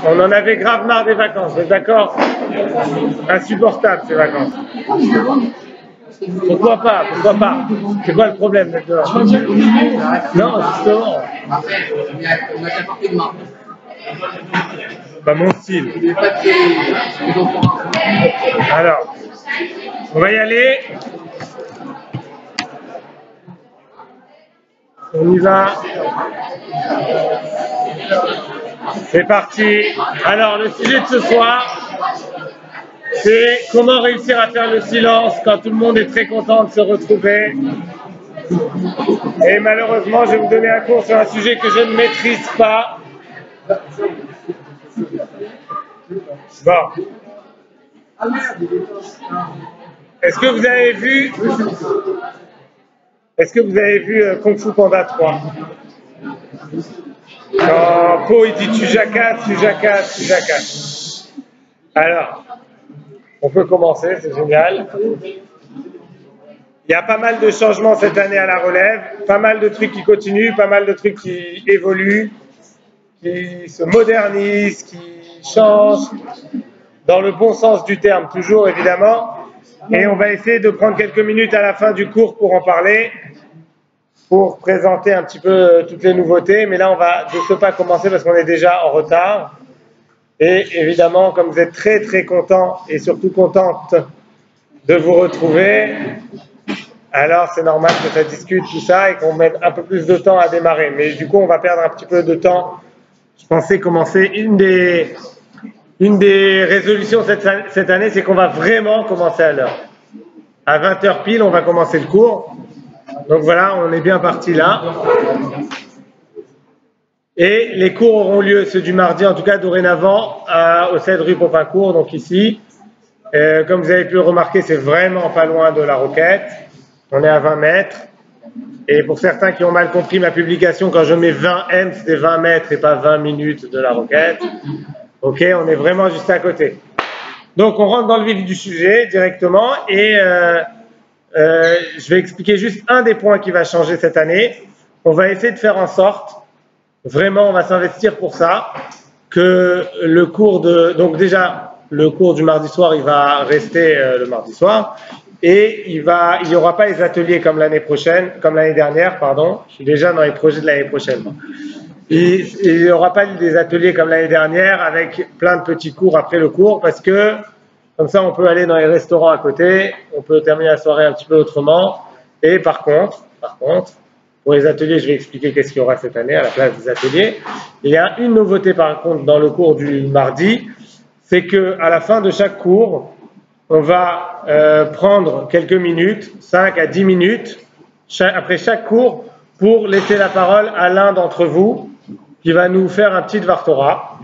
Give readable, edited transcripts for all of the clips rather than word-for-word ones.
On en avait grave marre des vacances, vous êtes d'accord? Insupportable ces vacances. Pourquoi pas? Pourquoi pas? C'est quoi le problème maintenant? Non, justement. On a apporté de marque. Pas mon style. Il n'est pas de enfants. Alors, on va y aller. On y va. C'est parti. Alors, le sujet de ce soir, c'est comment réussir à faire le silence quand tout le monde est très content de se retrouver. Et malheureusement, je vais vous donner un cours sur un sujet que je ne maîtrise pas. Bon. Est-ce que vous avez vu Kung Fu Panda 3? Non, Po il dit tu jacasses. Alors, on peut commencer, c'est génial. Il y a pas mal de changements cette année à la relève, pas mal de trucs qui continuent, pas mal de trucs qui évoluent, qui se modernisent, qui changent, dans le bon sens du terme, toujours évidemment. Et on va essayer de prendre quelques minutes à la fin du cours pour en parler, pour présenter un petit peu toutes les nouveautés. Mais là, on va de ce pas commencer parce qu'on est déjà en retard. Et évidemment, comme vous êtes très très contents et surtout contente de vous retrouver, alors c'est normal que ça discute tout ça et qu'on mette un peu plus de temps à démarrer. Mais du coup, on va perdre un petit peu de temps. Je pensais commencer une des résolutions cette année, c'est qu'on va vraiment commencer à l'heure. À 20h pile, on va commencer le cours. Donc voilà, on est bien parti là. Et les cours auront lieu, ceux du mardi, en tout cas dorénavant, au 7 rue Popincourt, donc ici. Comme vous avez pu le remarquer, c'est vraiment pas loin de la Roquette. On est à 20 mètres. Et pour certains qui ont mal compris ma publication, quand je mets 20 M, c'est 20 mètres et pas 20 minutes de la Roquette. Ok, on est vraiment juste à côté. Donc on rentre dans le vif du sujet directement et je vais expliquer juste un des points qui va changer cette année. On va essayer de faire en sorte, vraiment on va s'investir pour ça, que le cours donc déjà le cours du mardi soir il va rester le mardi soir et il n'y aura pas les ateliers comme l'année dernière, pardon. Je suis déjà dans les projets de l'année prochaine. Il n'y aura pas des ateliers comme l'année dernière avec plein de petits cours après le cours parce que comme ça on peut aller dans les restaurants à côté, on peut terminer la soirée un petit peu autrement. Et par contre, pour les ateliers, je vais expliquer qu'est-ce qu'il y aura cette année à la place des ateliers. Il y a une nouveauté par contre dans le cours du mardi, c'est qu'à la fin de chaque cours, on va prendre quelques minutes, 5 à 10 minutes, après chaque cours, pour laisser la parole à l'un d'entre vous qui va nous faire un petit Dvar Torah,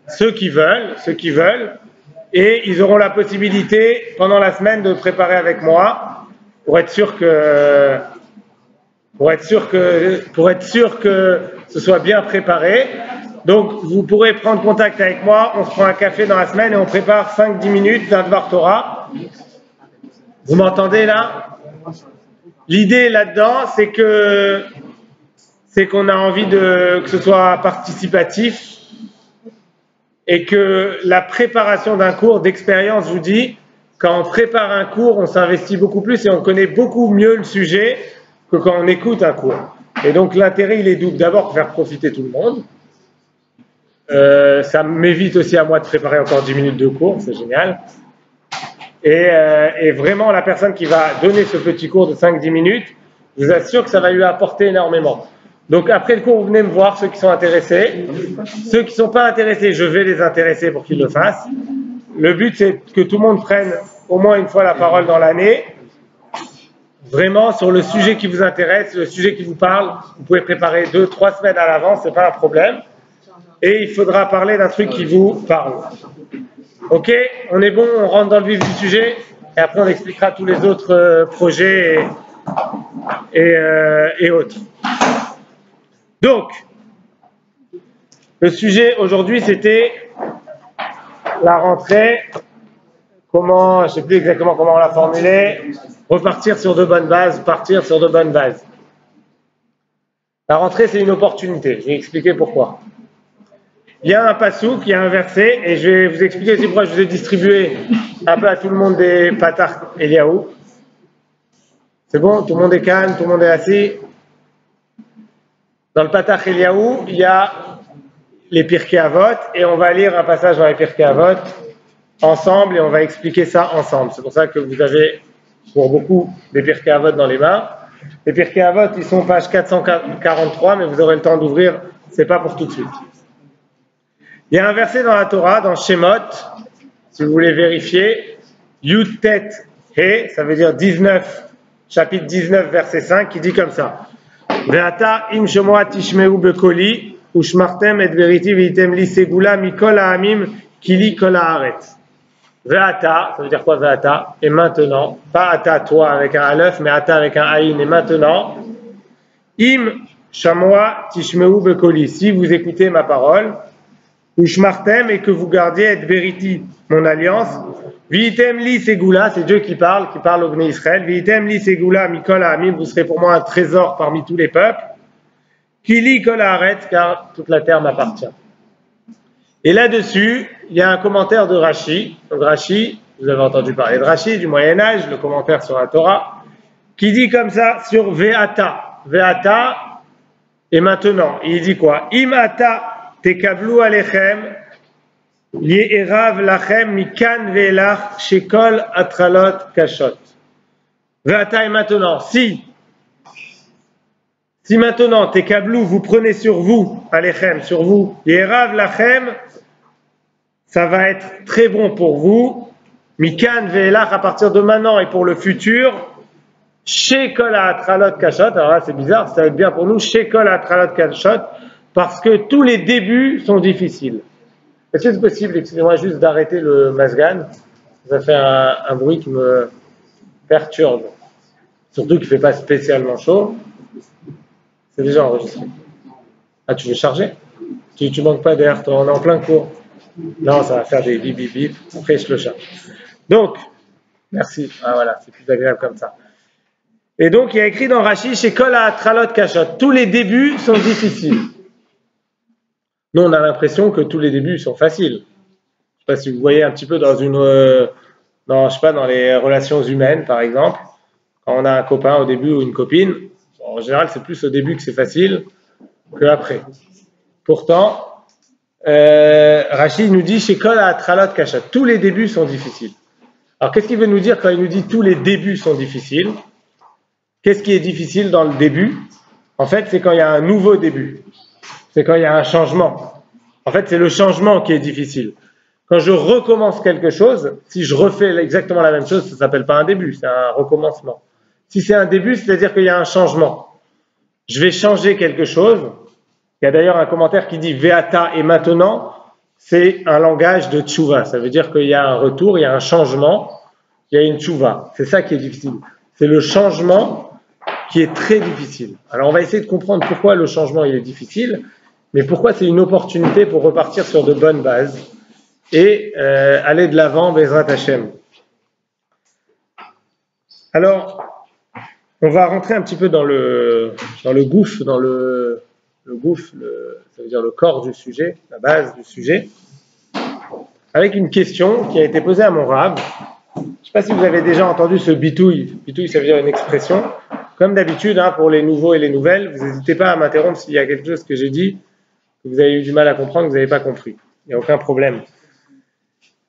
ceux qui veulent, et ils auront la possibilité pendant la semaine de préparer avec moi pour être sûr que ce soit bien préparé. Donc vous pourrez prendre contact avec moi, on se prend un café dans la semaine et on prépare 5-10 minutes d'un Dvar Torah. Vous m'entendez là? L'idée là-dedans, c'est qu'on a envie que ce soit participatif et que la préparation d'un cours d'expérience, je vous dis, quand on prépare un cours, on s'investit beaucoup plus et on connaît beaucoup mieux le sujet que quand on écoute un cours. Et donc l'intérêt, il est double. D'abord, pour faire profiter tout le monde. Ça m'évite aussi à moi de préparer encore 10 minutes de cours, c'est génial. Et vraiment, la personne qui va donner ce petit cours de 5-10 minutes, je vous assure que ça va lui apporter énormément. Donc après le cours, vous venez me voir, ceux qui sont intéressés. Ceux qui ne sont pas intéressés, je vais les intéresser pour qu'ils le fassent. Le but, c'est que tout le monde prenne au moins une fois la parole dans l'année. Vraiment, sur le sujet qui vous intéresse, le sujet qui vous parle, vous pouvez préparer 2-3 semaines à l'avance, ce n'est pas un problème. Et il faudra parler d'un truc qui vous parle. Ok, on est bon, on rentre dans le vif du sujet et après on expliquera tous les autres projets et autres. Donc, le sujet aujourd'hui c'était la rentrée, je ne sais plus exactement comment on l'a formulé, repartir sur de bonnes bases, partir sur de bonnes bases. La rentrée c'est une opportunité, je vais expliquer pourquoi. il y a un pasouk, il y a un verset, et je vais vous expliquer aussi pourquoi je vous ai distribué un peu à tout le monde des Patach Eliaou. C'est bon? Tout le monde est calme, tout le monde est assis. Dans le Patach Eliaou, il y a les Pirkei Avot, et on va lire un passage dans les Pirkei Avot ensemble, et on va expliquer ça ensemble. C'est pour ça que vous avez, pour beaucoup, des Pirkei Avot dans les mains. Les Pirkei Avot, ils sont page 443, mais vous aurez le temps d'ouvrir, c'est pas pour tout de suite. Il y a un verset dans la Torah, dans Shemot, si vous voulez vérifier, Yud Tet He, ça veut dire 19, chapitre 19, verset 5, qui dit comme ça. Ve'ata im shomoa tishmeu bekoli, ushmartem et veriti veitem li segula mikol ha'amim kili kol ha'aretz. Ve'ata, ça veut dire quoi ve'ata? Et maintenant, pas ata toi avec un alef, mais ata avec un aïn, et maintenant, im shomoa tishmeu bekoli, si vous écoutez ma parole, ushmartem et que vous gardiez et veriti, mon alliance, Vitem li segula, c'est Dieu qui parle au Bnei Israël. Vitem li segula mikol ha'amim, vous serez pour moi un trésor parmi tous les peuples. Kili kol haaretz, car toute la terre m'appartient. Et là-dessus, il y a un commentaire de Rashi. Donc Rashi, vous avez entendu parler de Rashi, du Moyen-Âge, le commentaire sur la Torah, qui dit comme ça sur Ve'ata. Ve'ata, et maintenant, il dit quoi? Imata tekablu alechem. Ye'erav lachem mikan ve'elach shekol atralot kashot. Ve'ata et maintenant, si maintenant, tekablou, vous prenez sur vous, alechem, sur vous, ye'erav lachem, ça va être très bon pour vous, mikan ve'elach, à partir de maintenant et pour le futur, shekol atralot kashot, alors là c'est bizarre, ça va être bien pour nous, shekol atralot kashot, parce que tous les débuts sont difficiles. Est-ce que c'est possible, excusez-moi, juste d'arrêter le masgan? Ça fait un bruit qui me perturbe. Surtout qu'il ne fait pas spécialement chaud. C'est déjà enregistré. Ah, tu veux charger? Tu manques pas d'air, toi, on est en plein cours. Non, ça va faire des bip bip bip. Après, je le charge. Donc, merci. Ah voilà, c'est plus agréable comme ça. Et donc, il y a écrit dans Rashi, chez Kol Tralot Kashot, tous les débuts sont difficiles. Nous, on a l'impression que tous les débuts sont faciles. Je ne sais pas si vous voyez un petit peu dans dans les relations humaines, par exemple. Quand on a un copain au début ou une copine, en général, c'est plus au début que c'est facile qu'après. Pourtant, Rachid nous dit chez Kol Tralot Kashot, tous les débuts sont difficiles. Alors, qu'est-ce qu'il veut nous dire quand il nous dit tous les débuts sont difficiles? Qu'est-ce qui est difficile dans le début? En fait, c'est quand il y a un nouveau début. C'est quand il y a un changement. En fait, c'est le changement qui est difficile. Quand je recommence quelque chose, si je refais exactement la même chose, ça ne s'appelle pas un début, c'est un recommencement. Si c'est un début, c'est-à-dire qu'il y a un changement. Je vais changer quelque chose. Il y a d'ailleurs un commentaire qui dit Ve'ata et maintenant, c'est un langage de tchouva. Ça veut dire qu'il y a un retour, il y a un changement, il y a une tchouva. C'est ça qui est difficile. C'est le changement qui est très difficile. Alors on va essayer de comprendre pourquoi le changement il est difficile, mais pourquoi c'est une opportunité pour repartir sur de bonnes bases et aller de l'avant, Bezrat Hashem. Alors, on va rentrer un petit peu dans le gouffre, ça veut dire le corps du sujet, la base du sujet, avec une question qui a été posée à mon Rav. Je ne sais pas si vous avez déjà entendu ce bitouille. Bitouille, ça veut dire une expression. Comme d'habitude, pour les nouveaux et les nouvelles, vous n'hésitez pas à m'interrompre s'il y a quelque chose que j'ai dit, que vous avez eu du mal à comprendre, que vous n'avez pas compris. Il n'y a aucun problème.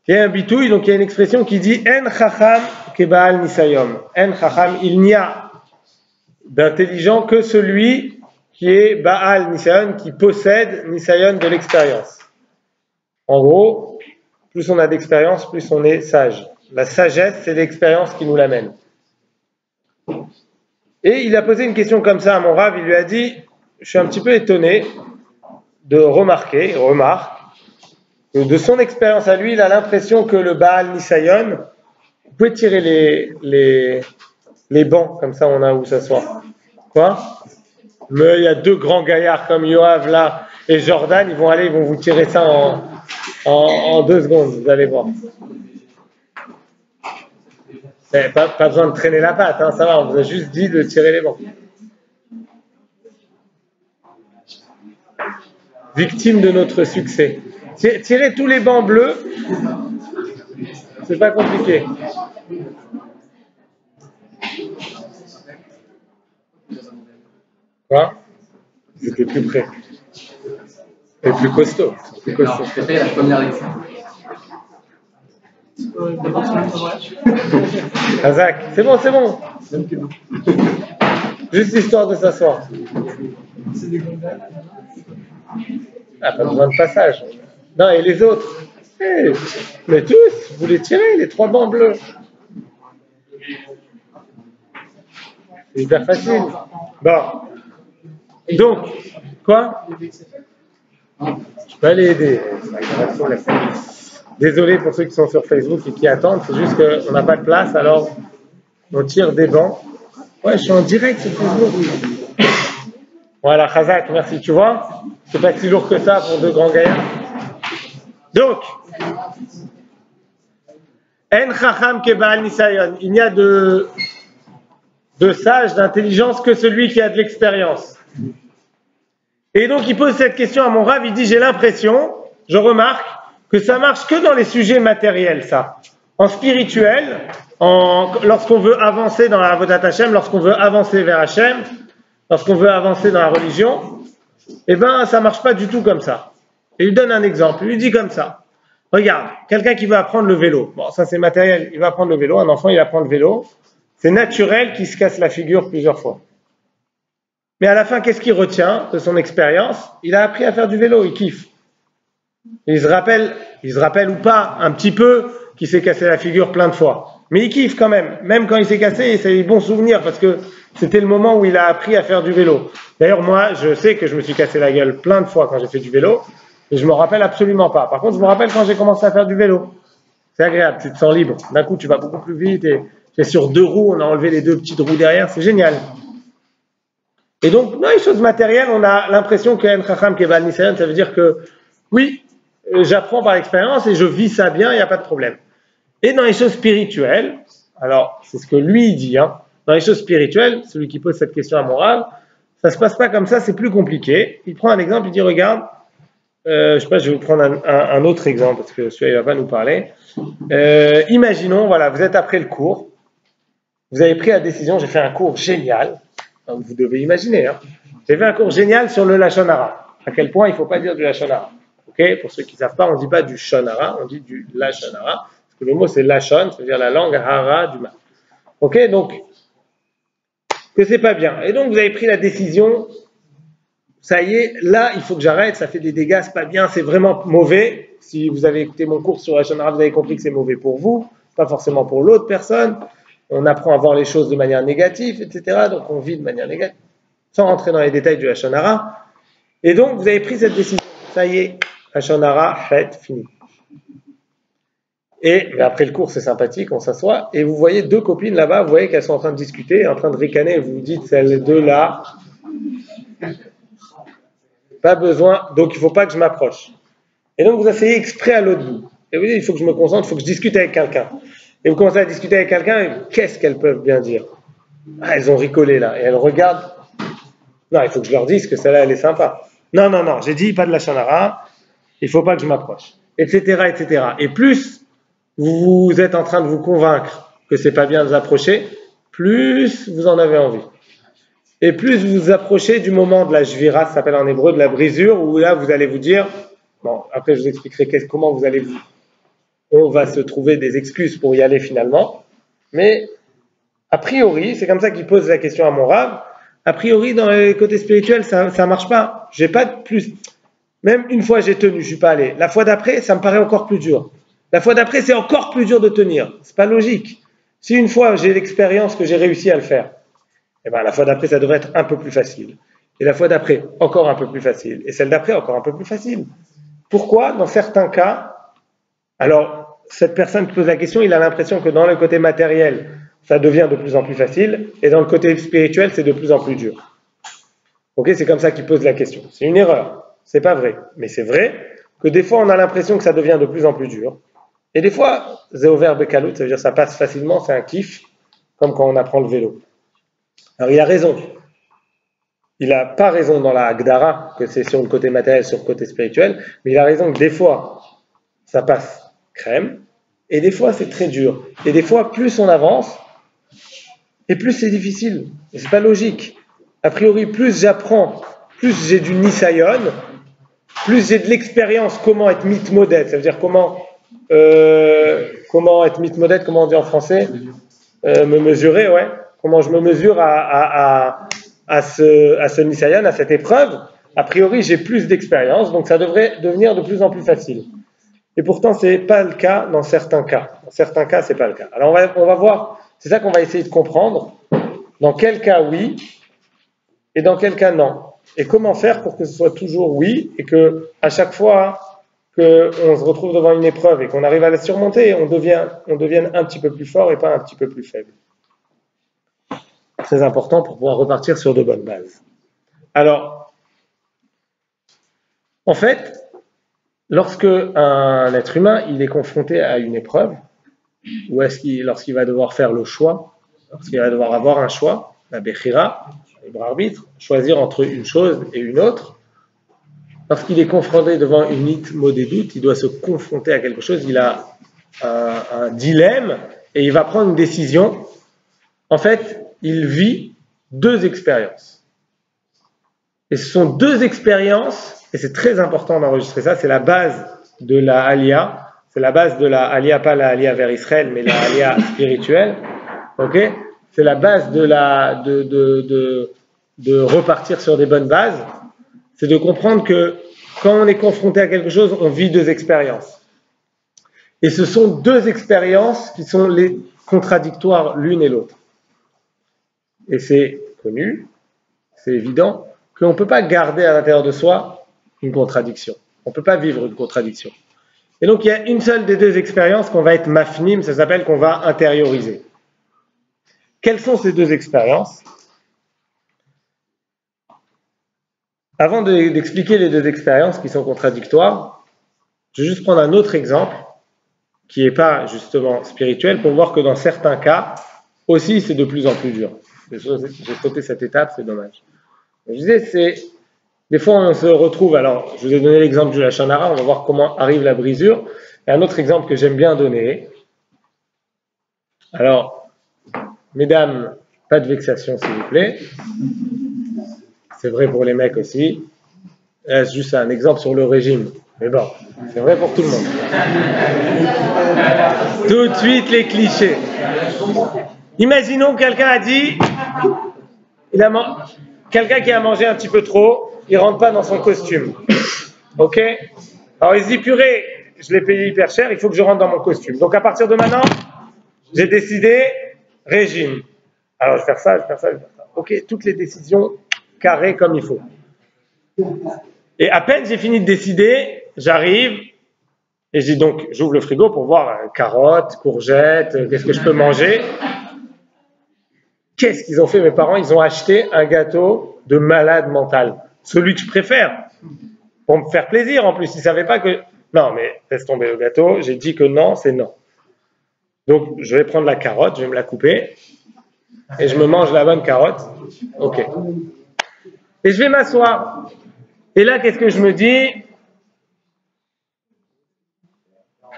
Il y a un bitouille, donc il y a une expression qui dit En chacham kebaal nisayom. En chacham, il n'y a d'intelligent que celui qui est baal nisayon, qui possède nisayon de l'expérience. En gros, plus on a d'expérience, plus on est sage. La sagesse, c'est l'expérience qui nous l'amène. Et il a posé une question comme ça à mon Rav, il lui a dit, je suis un petit peu étonné de remarque, de son expérience à lui, il a l'impression que le Baal Nisayon, vous pouvez tirer les bancs, comme ça on a où s'asseoir. Quoi? Mais il y a deux grands gaillards comme Yoav là et Jordan, ils vont vous tirer ça en 2 secondes, vous allez voir. Pas besoin de traîner la patte, ça va, on vous a juste dit de tirer les bancs. Victime de notre succès. Tirez tous les bancs bleus. C'est pas compliqué. Quoi? J'étais plus près. Et plus costaud. Plus Alors, costaud. c'était la première lecture. Razak, c'est bon, c'est bon. Juste histoire de s'asseoir. Ah, pas besoin de passage. Non, et les autres? Mais tous, vous les tirez, les 3 bancs bleus. C'est hyper facile. Bon. Donc, quoi? Je peux aller aider. Désolé pour ceux qui sont sur Facebook et qui attendent, c'est juste qu'on n'a pas de place, alors on tire des bancs. Ouais, je suis en direct sur Facebook. Voilà, Khazak, merci. Tu vois, c'est pas si lourd que ça pour 2 grands gaillards. Donc, En Chacham Kebal Nisayon, il n'y a de sage, d'intelligence que celui qui a de l'expérience. Et donc, il pose cette question à mon Rav, il dit, j'ai l'impression, je remarque, que ça marche que dans les sujets matériels, ça. En spirituel, lorsqu'on veut avancer dans la Avodat Hashem, lorsqu'on veut avancer vers Hashem, lorsqu'on veut avancer dans la religion, eh ben, ça marche pas du tout comme ça. Et il donne un exemple, il lui dit comme ça. Regarde, quelqu'un qui veut apprendre le vélo. Bon, ça c'est matériel, il va apprendre le vélo, un enfant il apprend le vélo. C'est naturel qu'il se casse la figure plusieurs fois. Mais à la fin, qu'est-ce qu'il retient de son expérience? Il a appris à faire du vélo, il kiffe. Il se rappelle ou pas un petit peu qu'il s'est cassé la figure plein de fois. Mais il kiffe quand même. Même quand il s'est cassé, c'est des bons souvenirs parce que c'était le moment où il a appris à faire du vélo. D'ailleurs, moi, je sais que je me suis cassé la gueule plein de fois quand j'ai fait du vélo et je me rappelle absolument pas. Par contre, je me rappelle quand j'ai commencé à faire du vélo. C'est agréable, tu te sens libre. D'un coup, tu vas beaucoup plus vite et c'est sur 2 roues, on a enlevé les 2 petites roues derrière, c'est génial. Et donc, dans les choses matérielles, on a l'impression que En Chacham Kebal Nisayon, ça veut dire que oui, j'apprends par l'expérience et je vis ça bien, il n'y a pas de problème. Et dans les choses spirituelles, alors c'est ce que lui dit, hein, dans les choses spirituelles, celui qui pose cette question à mon Rav, ça ne se passe pas comme ça, c'est plus compliqué. Il prend un exemple, il dit regarde, je sais pas, je vais vous prendre un autre exemple parce que celui-là il va pas nous parler. Imaginons, voilà, vous êtes après le cours, vous avez pris la décision, j'ai fait un cours génial, vous devez imaginer, hein, j'ai fait un cours génial sur le Lashon Hara, à quel point il ne faut pas dire du Lashon Hara. Okay, pour ceux qui ne savent pas, on ne dit pas du Shon Hara, on dit du Lashon Hara, parce que le mot c'est Lashon, c'est-à-dire la langue Hara du mal. Ok, donc, que c'est pas bien. Et donc vous avez pris la décision, ça y est, là il faut que j'arrête, ça fait des dégâts, c'est pas bien, c'est vraiment mauvais. Si vous avez écouté mon cours sur Lashon Hara, vous avez compris que c'est mauvais pour vous, pas forcément pour l'autre personne. On apprend à voir les choses de manière négative, etc. Donc on vit de manière négative, sans rentrer dans les détails du Lashon Hara. Et donc vous avez pris cette décision, ça y est, Lashon Hara, fait, fini. Et mais après le cours, c'est sympathique, on s'assoit, et vous voyez 2 copines là-bas, vous voyez qu'elles sont en train de discuter, en train de ricaner, et vous vous dites, celles 2-là, pas besoin, donc il ne faut pas que je m'approche. Et donc vous asseyez exprès à l'autre bout. Et vous dites, il faut que je me concentre, il faut que je discute avec quelqu'un. Et vous commencez à discuter avec quelqu'un, et qu'est-ce qu'elles peuvent bien dire? Ah, elles ont rigolé là, et elles regardent. Non, il faut que je leur dise que celle-là, elle est sympa. Non, non, non, j'ai dit pas de Lashon Hara, il ne faut pas que je m'approche, etc., etc. Et plus vous êtes en train de vous convaincre que c'est pas bien de vous approcher, plus vous en avez envie. Et plus vous vous approchez du moment de la jvira, ça s'appelle en hébreu de la brisure, où là vous allez vous dire, bon, après je vous expliquerai comment vous allez vous, on va se trouver des excuses pour y aller finalement, mais a priori, c'est comme ça qu'il pose la question à mon Rav, a priori dans les côtés spirituels ça marche pas, j'ai pas de plus, même une fois j'ai tenu, je suis pas allé, la fois d'après ça me paraît encore plus dur. La fois d'après, c'est encore plus dur de tenir. C'est pas logique. Si une fois j'ai l'expérience que j'ai réussi à le faire, eh ben la fois d'après, ça devrait être un peu plus facile. Et la fois d'après, encore un peu plus facile. Et celle d'après, encore un peu plus facile. Pourquoi? Dans certains cas, alors cette personne qui pose la question, il a l'impression que dans le côté matériel, ça devient de plus en plus facile, et dans le côté spirituel, c'est de plus en plus dur. Ok, c'est comme ça qu'il pose la question. C'est une erreur. C'est pas vrai. Mais c'est vrai que des fois, on a l'impression que ça devient de plus en plus dur. Et des fois, Zéover Bekalut, ça veut dire ça passe facilement, c'est un kiff, comme quand on apprend le vélo. Alors il a raison. il n'a pas raison dans la Hagdara, que c'est sur le côté matériel, sur le côté spirituel, mais il a raison que des fois, ça passe crème, et des fois, c'est très dur. Et des fois, plus on avance, et plus c'est difficile. Et c'est pas logique. A priori, plus j'apprends, plus j'ai du nisayon, plus j'ai de l'expérience, comment être mitmoded, ça veut dire comment être mitmoded, comment on dit en français, me mesurer, ouais. Comment je me mesure à ce nisayon, à cette épreuve. A priori, j'ai plus d'expérience, donc ça devrait devenir de plus en plus facile. Et pourtant, c'est pas le cas dans certains cas. Dans certains cas, c'est pas le cas. Alors, on va voir, c'est ça qu'on va essayer de comprendre. Dans quel cas, oui, et dans quel cas, non. Et comment faire pour que ce soit toujours oui, et que à chaque fois qu'on se retrouve devant une épreuve et qu'on arrive à la surmonter, on devienne un petit peu plus fort et pas un petit peu plus faible. Très important pour pouvoir repartir sur de bonnes bases. Alors, en fait, lorsque un être humain il est confronté à une épreuve, ou lorsqu'il va devoir faire le choix, lorsqu'il va devoir avoir un choix, la Bechira, le libre arbitre, choisir entre une chose et une autre, lorsqu'il est confronté devant une hitmodedut, il doit se confronter à quelque chose, il a un dilemme et il va prendre une décision. En fait, il vit deux expériences. Et ce sont deux expériences, et c'est très important d'enregistrer ça, c'est la base de la Aliyah, c'est la base de la Aliyah, pas la Aliyah vers Israël, mais la Aliyah spirituelle, ok? C'est la base de repartir sur des bonnes bases, c'est de comprendre que quand on est confronté à quelque chose, on vit deux expériences. Et ce sont deux expériences qui sont les contradictoires l'une et l'autre. Et c'est connu, c'est évident, qu'on ne peut pas garder à l'intérieur de soi une contradiction. On ne peut pas vivre une contradiction. Et donc il y a une seule des deux expériences qu'on va être mafnim, ça s'appelle qu'on va intérioriser. Quelles sont ces deux expériences? Avant d'expliquer les deux expériences qui sont contradictoires, je vais juste prendre un autre exemple qui n'est pas justement spirituel pour voir que dans certains cas aussi c'est de plus en plus dur. J'ai sauté cette étape, c'est dommage. Je disais, des fois on se retrouve, alors je vous ai donné l'exemple du Lachon Hara, on va voir comment arrive la brisure. Et un autre exemple que j'aime bien donner, alors mesdames, pas de vexation s'il vous plaît, c'est vrai pour les mecs aussi, c'est juste un exemple sur le régime, mais bon, c'est vrai pour tout le monde. Tout de suite les clichés. Imaginons que quelqu'un a dit, quelqu'un qui a mangé un petit peu trop, il rentre pas dans son costume. Ok? Alors il se dit, purée, je l'ai payé hyper cher, il faut que je rentre dans mon costume. Donc à partir de maintenant, j'ai décidé régime. Alors je vais faire ça, je vais faire ça, je vais faire ça. Ok, toutes les décisions carrées comme il faut. Et à peine j'ai fini de décider, j'arrive et je dis donc, j'ouvre le frigo pour voir carottes, courgettes, qu'est-ce que je peux manger. Qu'est-ce qu'ils ont fait mes parents? Ils ont acheté un gâteau de malade mental. Celui que je préfère. Pour me faire plaisir en plus. Ils ne savaient pas que... Non, mais laisse tomber le gâteau. J'ai dit que non, c'est non. Donc, je vais prendre la carotte, je vais me la couper. Et je me mange la bonne carotte. Ok. Et je vais m'asseoir. Et là, qu'est-ce que je me dis?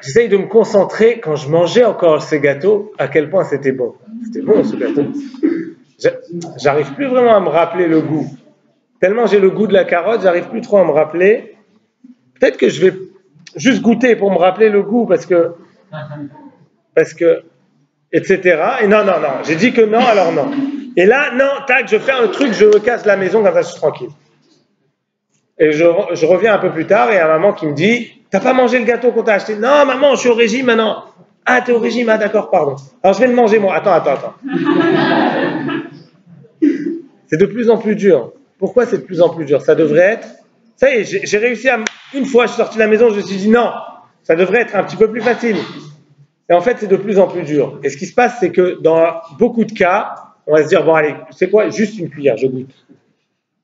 J'essaye de me concentrer quand je mangeais encore ces gâteaux, à quel point c'était bon. C'était bon ce gâteau. J'arrive plus vraiment à me rappeler le goût. Tellement j'ai le goût de la carotte, j'arrive plus trop à me rappeler. Peut-être que je vais juste goûter pour me rappeler le goût parce que, etc. Et non, j'ai dit que non, alors non. Et là, non, tac, je fais un truc, je me casse la maison, comme ça je suis tranquille. Et je reviens un peu plus tard et il y a maman qui me dit, t'as pas mangé le gâteau qu'on t'a acheté? Non, maman, je suis au régime maintenant. Ah, t'es au régime, ah d'accord, pardon. Alors je vais le manger moi. Attends. C'est de plus en plus dur. Pourquoi c'est de plus en plus dur? Ça devrait être... Ça y est, j'ai réussi à... Une fois, je suis sorti de la maison, je me suis dit non, ça devrait être un petit peu plus facile. Et en fait, c'est de plus en plus dur. Et ce qui se passe, c'est que dans beaucoup de cas, on va se dire, bon allez, c'est quoi? Juste une cuillère, je goûte.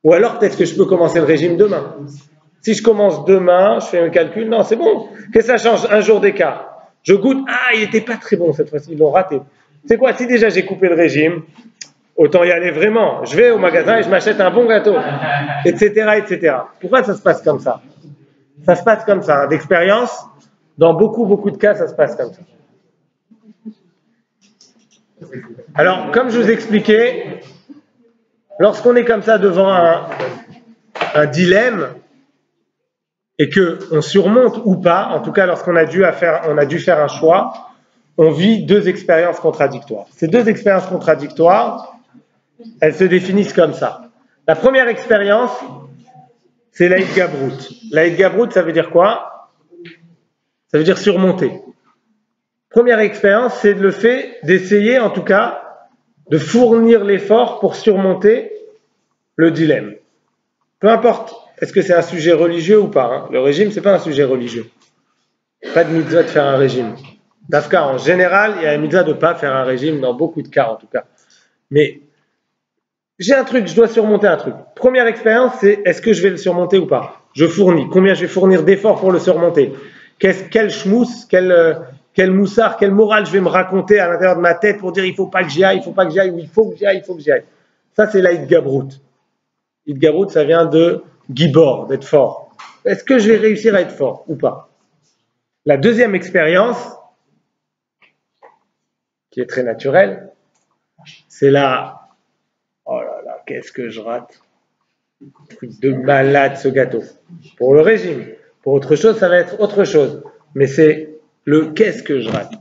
Ou alors, peut-être que je peux commencer le régime demain. Si je commence demain, je fais un calcul, non, c'est bon. Qu'est-ce que ça change? Un jour d'écart. Je goûte, ah, il n'était pas très bon cette fois-ci, ils l'ont raté. C'est quoi? Si déjà j'ai coupé le régime, autant y aller vraiment. Je vais au magasin et je m'achète un bon gâteau, etc., etc. Pourquoi ça se passe comme ça? Ça se passe comme ça, d'expérience. Dans beaucoup de cas, ça se passe comme ça. Alors, comme je vous expliquais, lorsqu'on est comme ça devant un dilemme et qu'on surmonte ou pas, en tout cas lorsqu'on a dû faire un choix, on vit deux expériences contradictoires. Ces deux expériences contradictoires, elles se définissent comme ça. La première expérience, c'est l'Aïd Gabrout. L'Aïd Gabrout, ça veut dire quoi? Ça veut dire surmonter. Première expérience, c'est le fait d'essayer, en tout cas, de fournir l'effort pour surmonter le dilemme. Peu importe, est-ce que c'est un sujet religieux ou pas, hein? Le régime, c'est pas un sujet religieux. Pas de mitzvah de faire un régime. D'Afka, en général, il y a une mitzvah de ne pas faire un régime, dans beaucoup de cas en tout cas. Mais j'ai un truc, je dois surmonter un truc. Première expérience, c'est est-ce que je vais le surmonter ou pas? Je fournis. Combien je vais fournir d'efforts pour le surmonter? Quel schmouss, quel moussard, quelle morale je vais me raconter à l'intérieur de ma tête pour dire il ne faut pas que j'y aille, il faut pas que j'y aille, ou il faut que j'y aille, il faut que j'y aille. Ça, c'est l'Aïd Gabrout. L'Aïd Gabrout, ça vient de Gibor, d'être fort. Est-ce que je vais réussir à être fort ou pas? La deuxième expérience, qui est très naturelle, c'est là, oh là là, qu'est-ce que je rate. Truc de malade ce gâteau. Pour le régime. Pour autre chose, ça va être autre chose. Mais c'est le qu'est-ce que je rate.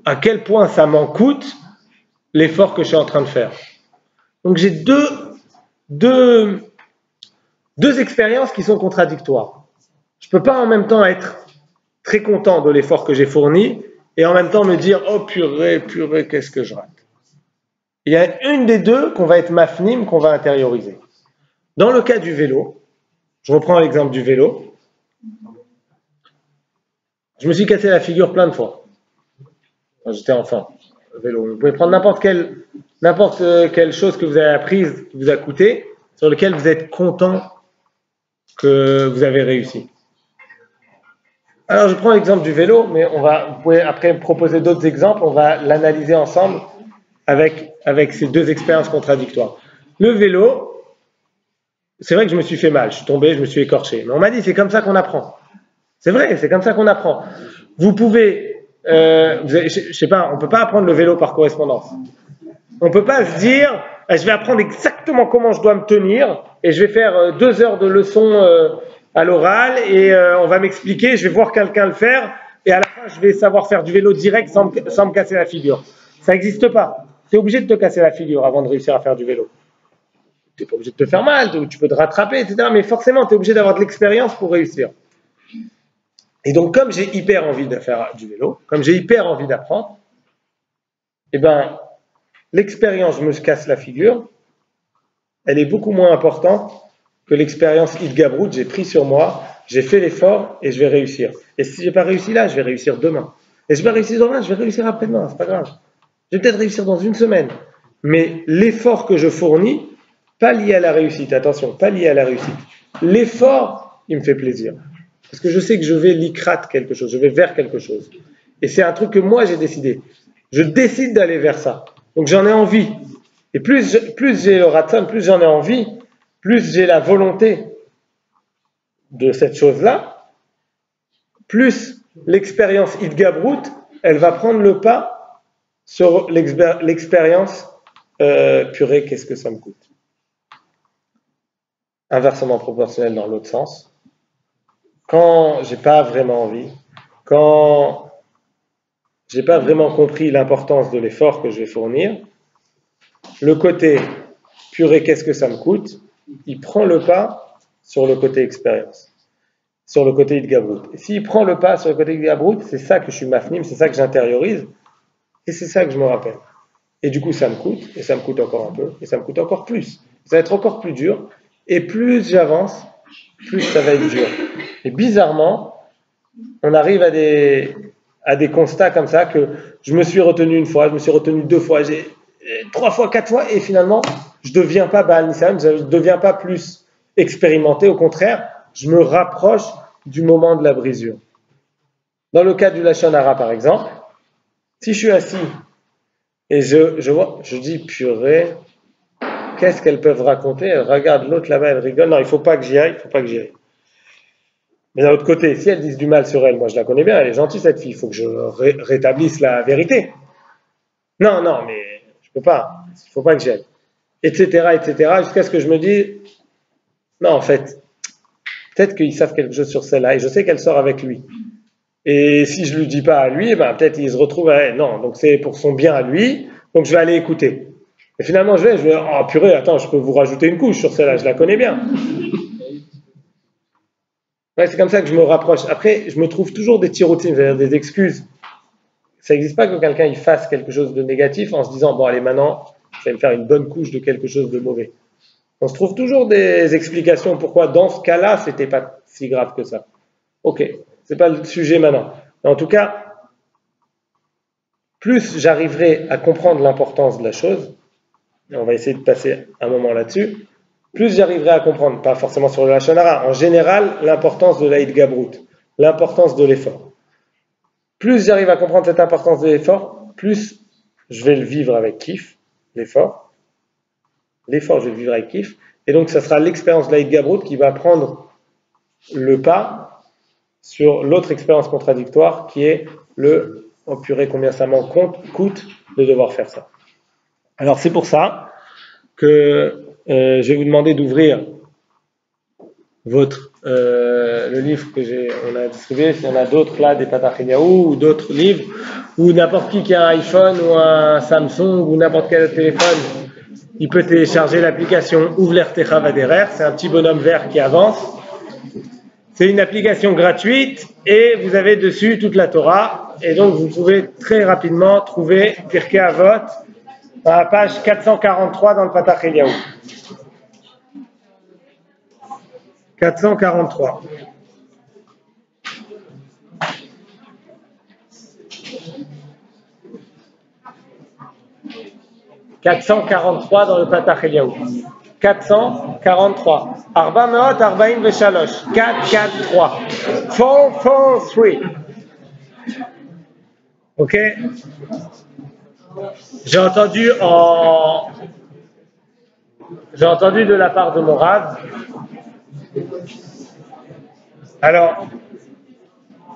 À quel point ça m'en coûte l'effort que je suis en train de faire. Donc j'ai deux expériences qui sont contradictoires. Je ne peux pas en même temps être très content de l'effort que j'ai fourni et en même temps me dire oh purée, qu'est-ce que je rate. Il y a une des deux qu'on va être mafnim, qu'on va intérioriser. Dans le cas du vélo, je reprends l'exemple du vélo, je me suis cassé la figure plein de fois quand j'étais enfant. Vélo. Vous pouvez prendre n'importe quelle chose que vous avez apprise, qui vous a coûté, sur lequel vous êtes content que vous avez réussi. Alors je prends l'exemple du vélo, mais vous pouvez après me proposer d'autres exemples, on va l'analyser ensemble avec ces deux expériences contradictoires. Le vélo, c'est vrai que je me suis fait mal, je suis tombé, je me suis écorché, mais on m'a dit c'est comme ça qu'on apprend. C'est vrai, c'est comme ça qu'on apprend. Vous pouvez, je sais pas, on peut pas apprendre le vélo par correspondance. On peut pas se dire, je vais apprendre exactement comment je dois me tenir et je vais faire 2 heures de leçon à l'oral et on va m'expliquer, je vais voir quelqu'un le faire et à la fin je vais savoir faire du vélo direct sans me casser la figure. Ça n'existe pas. Tu es obligé de te casser la figure avant de réussir à faire du vélo. Tu n'es pas obligé de te faire mal, tu peux te rattraper, etc. Mais forcément, tu es obligé d'avoir de l'expérience pour réussir. Et donc, comme j'ai hyper envie de faire du vélo, comme j'ai hyper envie d'apprendre, eh ben, l'expérience, je me casse la figure, elle est beaucoup moins importante que l'expérience Aïd Gabrout, j'ai pris sur moi, j'ai fait l'effort et je vais réussir. Et si je n'ai pas réussi là, je vais réussir demain. Et si je ne vais pas réussir demain, je vais réussir après-demain, c'est pas grave. Je vais peut-être réussir dans une semaine. Mais l'effort que je fournis, pas lié à la réussite, attention, pas lié à la réussite. L'effort, il me fait plaisir. Parce que je sais que je vais l'ikrat quelque chose, je vais vers quelque chose. Et c'est un truc que moi j'ai décidé. Je décide d'aller vers ça. Donc j'en ai envie. Et plus j'ai le ratson, plus j'en ai envie, plus j'ai la volonté de cette chose-là, plus l'expérience Aïd Gabrout, elle va prendre le pas sur l'expérience purée, qu'est-ce que ça me coûte? Inversement proportionnel dans l'autre sens. Quand j'ai pas vraiment envie, quand j'ai pas vraiment compris l'importance de l'effort que je vais fournir, le côté purée, qu'est-ce que ça me coûte, il prend le pas sur le côté expérience, sur le côté Aïd Gabrout. Et s'il prend le pas sur le côté Aïd Gabrout, c'est ça que je suis mafnim, c'est ça que j'intériorise, et c'est ça que je me rappelle. Et du coup, ça me coûte, et ça me coûte encore un peu, et ça me coûte encore plus. Ça va être encore plus dur, et plus j'avance, plus ça va être dur. Et bizarrement, on arrive à des constats comme ça, que je me suis retenu une fois, je me suis retenu 2 fois, 3 fois, 4 fois, et finalement, je ne deviens pas Baal Nisayon, je ne deviens pas plus expérimenté, au contraire, je me rapproche du moment de la brisure. Dans le cas du Lachon Hara, par exemple, si je suis assis Et je dis, purée, qu'est-ce qu'elles peuvent raconter? Elle regarde l'autre là-bas, elle rigole. Non, il ne faut pas que j'y aille, il ne faut pas que j'y aille. Mais d'un autre côté, si elles disent du mal sur elle, moi je la connais bien, elle est gentille cette fille, il faut que je rétablisse la vérité. Non, non, mais je ne peux pas, il ne faut pas que j'y aille. Etc., etc., jusqu'à ce que je me dise, non, en fait, peut-être qu'ils savent quelque chose sur celle-là, et je sais qu'elle sort avec lui. Et si je ne lui dis pas à lui, ben, peut-être il se retrouve à elle. Non, donc c'est pour son bien à lui, donc je vais aller écouter. Et finalement, je vais, oh purée, attends, je peux vous rajouter une couche sur celle-là, je la connais bien. Ouais, c'est comme ça que je me rapproche. Après, je me trouve toujours des tiroutines, c'est-à-dire des excuses. Ça n'existe pas que quelqu'un il fasse quelque chose de négatif en se disant, bon allez maintenant, je vais me faire une bonne couche de quelque chose de mauvais. On se trouve toujours des explications pourquoi dans ce cas-là, c'était pas si grave que ça. Ok, c'est pas le sujet maintenant. Mais en tout cas, plus j'arriverai à comprendre l'importance de la chose, et on va essayer de passer un moment là-dessus, plus j'arriverai à comprendre, pas forcément sur le Lachon Hara, en général, l'importance de l'Aïd Gabrout, l'importance de l'effort. Plus j'arrive à comprendre cette importance de l'effort, plus je vais le vivre avec kiff, l'effort. L'effort, je vais le vivre avec kiff. Et donc, ça sera l'expérience de l'Aïd Gabrout qui va prendre le pas sur l'autre expérience contradictoire qui est le « oh purée, combien ça m'en coûte de devoir faire ça ». Alors, c'est pour ça que je vais vous demander d'ouvrir le livre on a distribué, s'il y en a d'autres là, des Patach Eliyahu ou d'autres livres, ou n'importe qui a un iPhone ou un Samsung ou n'importe quel téléphone, il peut télécharger l'application Ouvler Techa Vaderer, c'est un petit bonhomme vert qui avance. C'est une application gratuite et vous avez dessus toute la Torah, et donc vous pouvez très rapidement trouver Pirkei Avot à la page 443 dans le Patach Eliyahu. 443. « 443 dans le Patach Eliyahu. 443. Arba meot arba'im veshalosh. 443. 443. Ok? J'ai entendu de la part de mon Rav. Alors,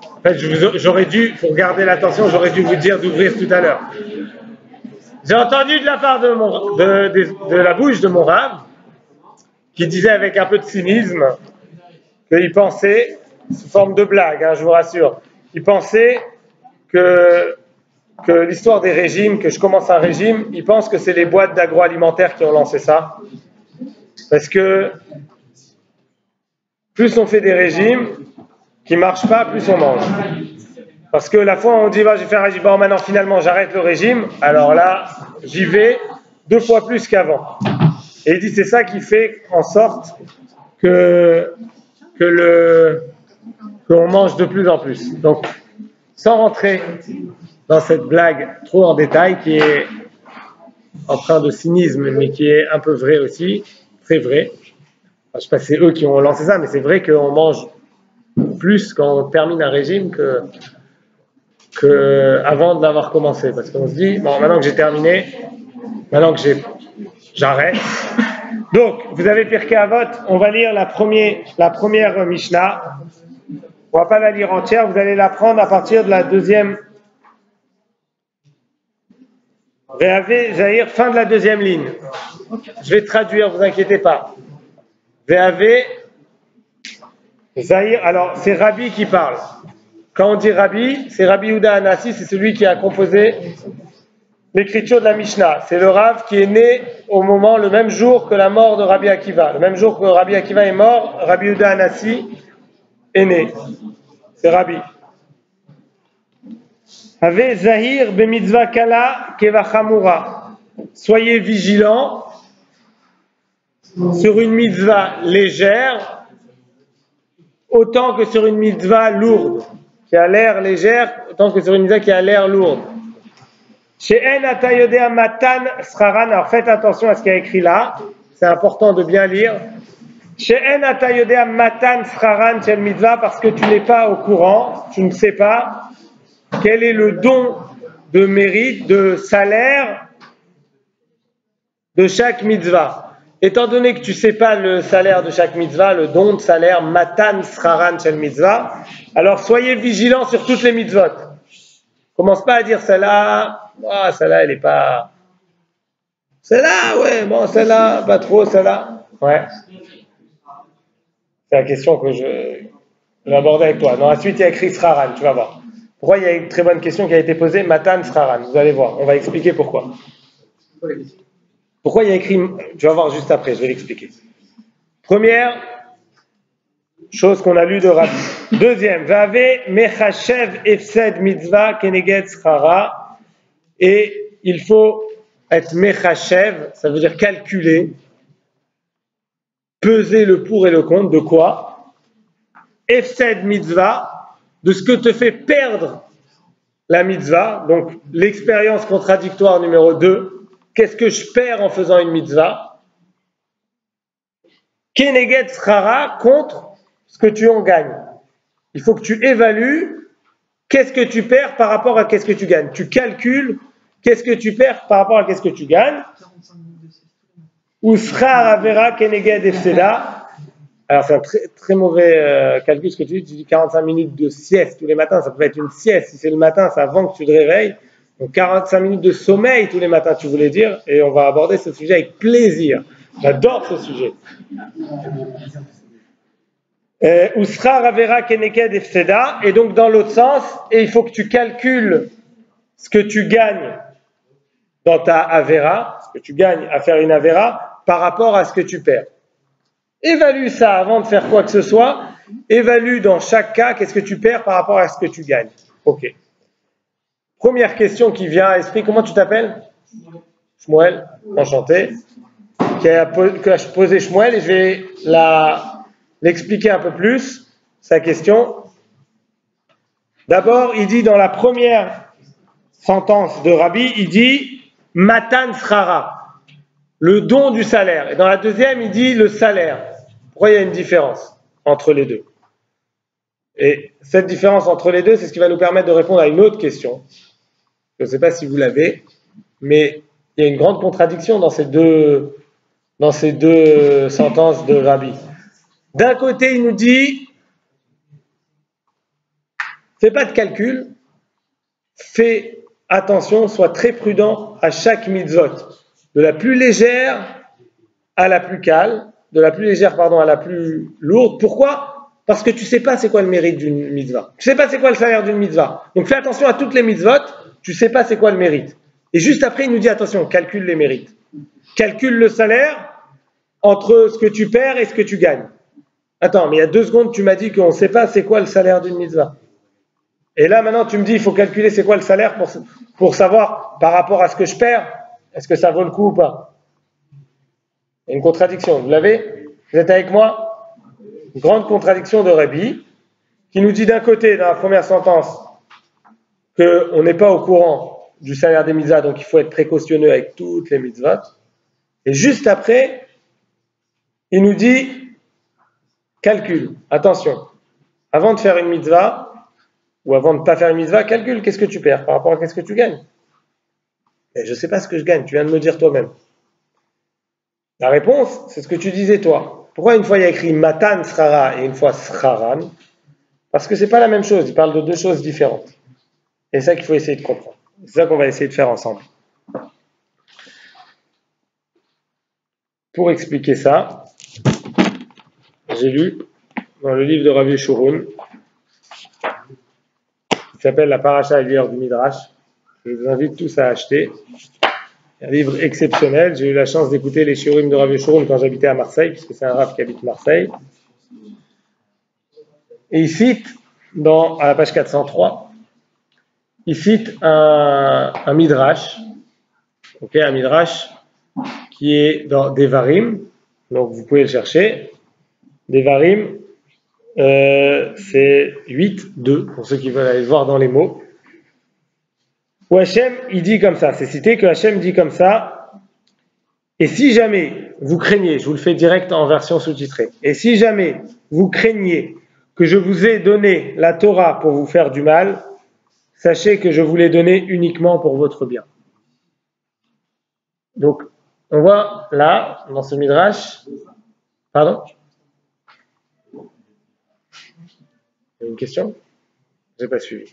en fait, j'aurais dû, pour garder l'attention, j'aurais dû vous dire d'ouvrir tout à l'heure. J'ai entendu de la part de la bouche de mon Rav, qui disait avec un peu de cynisme qu'il pensait, sous forme de blague, je vous rassure, il pensait que l'histoire des régimes, que je commence un régime, il pense que c'est les boîtes d'agroalimentaire qui ont lancé ça. Parce que plus on fait des régimes qui ne marchent pas, plus on mange. Parce que la fois où on dit, je vais faire un régime, bon, maintenant finalement j'arrête le régime, alors là, j'y vais 2 fois plus qu'avant. Et il dit, c'est ça qui fait en sorte qu'on mange de plus en plus. Donc, sans rentrer dans cette blague trop en détail, qui est empreint de cynisme, mais qui est un peu vrai aussi, très vrai. Enfin, je ne sais pas si c'est eux qui ont lancé ça, mais c'est vrai qu'on mange plus quand on termine un régime que avant de l'avoir commencé. Parce qu'on se dit, bon, maintenant que j'ai terminé, maintenant que j'arrête. Donc, vous avez Pirkei Avot, on va lire la première Mishnah. On ne va pas la lire entière, vous allez la prendre à partir de la deuxième. Ve'ave Zahir, fin de la deuxième ligne. Je vais traduire, vous inquiétez pas. Ve'ave Zahir, alors c'est Rabbi qui parle. Quand on dit Rabbi, c'est Rabbi Yehuda Hanassi, c'est celui qui a composé l'écriture de la Mishnah. C'est le Rav qui est né le même jour que la mort de Rabbi Akiva. Le même jour que Rabbi Akiva est mort, Rabbi Yehuda Hanassi est né. C'est Rabbi. Ave Zahir be mitzvah kala kevachamura. Soyez vigilants sur une mitzvah légère autant que sur une mitzvah lourde, qui a l'air légère, autant que sur une mitzvah qui a l'air lourde. She'en ata yodea matan sraran. Alors faites attention à ce qu'il y a écrit là, c'est important de bien lire. She'en ata yodea matan sraran shel mitzvah, parce que tu n'es pas au courant, tu ne sais pas quel est le don de mérite, de salaire de chaque mitzvah. Étant donné que tu ne sais pas le salaire de chaque mitzvah, le don de salaire, matan sraran shel mitzvah, alors soyez vigilants sur toutes les mitzvot. Commence pas à dire celle-là, celle-là elle est pas... Celle-là, ouais, bon, celle-là, pas trop, celle-là. Ouais. C'est la question que je vais aborder avec toi. Dans la suite, il y a écrit sraran, tu vas voir. Pourquoi il y a une très bonne question qui a été posée, matan sraran, vous allez voir, on va expliquer pourquoi. Pourquoi il y a écrit, tu vas voir juste après, je vais l'expliquer. Première chose qu'on a lu de Rabbi. Deuxième, Vave mechashev efsed mitzvah keneged srara. Et il faut être mechashev, ça veut dire calculer, peser le pour et le contre, de quoi? Efsed mitzvah, de ce que te fait perdre la mitzvah, donc l'expérience contradictoire numéro 2. Qu'est-ce que je perds en faisant une mitzvah? Keneged srara, contre ce que tu en gagnes. Il faut que tu évalues qu'est-ce que tu perds par rapport à qu'est-ce que tu gagnes. Tu calcules qu'est-ce que tu perds par rapport à qu'est-ce que tu gagnes. Ou srar avera keneged efseda. Alors c'est un très, très mauvais calcul ce que tu dis 45 minutes de sieste tous les matins, ça peut être une sieste, si c'est le matin, c'est avant que tu te réveilles. Donc 45 minutes de sommeil tous les matins, tu voulais dire, et on va aborder ce sujet avec plaisir. J'adore ce sujet. Usra ravera keneked efseda, et donc dans l'autre sens, et il faut que tu calcules ce que tu gagnes dans ta avera, ce que tu gagnes à faire une avera, par rapport à ce que tu perds. Évalue ça avant de faire quoi que ce soit, évalue dans chaque cas qu'est-ce que tu perds par rapport à ce que tu gagnes. Ok. Première question qui vient à l'esprit, comment tu t'appelles? Shmuel, enchanté. Que je posé Shmuel et je vais l'expliquer un peu plus, sa question. D'abord, il dit dans la première sentence de Rabbi, il dit Matan srara, le don du salaire. Et dans la deuxième, il dit le salaire. Pourquoi il y a une différence entre les deux? Et cette différence entre les deux, c'est ce qui va nous permettre de répondre à une autre question. Je ne sais pas si vous l'avez, mais il y a une grande contradiction dans ces deux sentences de Rabbi. D'un côté, il nous dit, fais pas de calcul, fais attention, sois très prudent à chaque mitzvot, de la plus légère à la plus calme, de la plus légère, à la plus lourde. Pourquoi? Parce que tu sais pas c'est quoi le mérite d'une mitzvah. Tu sais pas c'est quoi le salaire d'une mitzvah. Donc fais attention à toutes les mitzvot, tu sais pas c'est quoi le mérite. Et juste après, il nous dit, attention, calcule les mérites. Calcule le salaire entre ce que tu perds et ce que tu gagnes. Attends, mais il y a 2 secondes, tu m'as dit qu'on ne sait pas c'est quoi le salaire d'une mitzvah. Et là, maintenant, tu me dis, il faut calculer c'est quoi le salaire pour savoir, par rapport à ce que je perds, est-ce que ça vaut le coup ou pas? Il y a une contradiction, vous l'avez? Vous êtes avec moi? Une grande contradiction de Rabbi, qui nous dit d'un côté, dans la première sentence, qu'on n'est pas au courant du salaire des mitzvahs, donc il faut être précautionneux avec toutes les mitzvot. Et juste après, il nous dit, calcule, attention, avant de faire une mitzvah, ou avant de ne pas faire une mitzvah, calcule qu'est-ce que tu perds par rapport à qu'est-ce que tu gagnes. Et je ne sais pas ce que je gagne, tu viens de me dire toi-même. La réponse, c'est ce que tu disais toi. Pourquoi une fois il y a écrit matan srara et une fois sraran? Parce que ce n'est pas la même chose, il parle de 2 choses différentes. Et c'est ça qu'il faut essayer de comprendre. C'est ça qu'on va essayer de faire ensemble. Pour expliquer ça, j'ai lu dans le livre de Rav Yeshurun, qui s'appelle La Paracha Aguilleur du Midrash. Je vous invite tous à acheter. Un livre exceptionnel. J'ai eu la chance d'écouter les shiurim de Rav Yeshurun quand j'habitais à Marseille, puisque c'est un Rav qui habite Marseille. Et il cite, à la page 403, il cite un Midrash, un Midrash qui est dans Devarim, donc vous pouvez le chercher. Devarim, c'est 8.2, pour ceux qui veulent aller voir dans les mots. Où Hachem, il dit comme ça, c'est cité que Hachem dit comme ça, et si jamais vous craignez, je vous le fais direct en version sous-titrée, et si jamais vous craignez que je vous ai donné la Torah pour vous faire du mal, sachez que je vous l'ai donné uniquement pour votre bien. Donc, on voit là, dans ce midrash, pardon? Une question? Je n'ai pas suivi.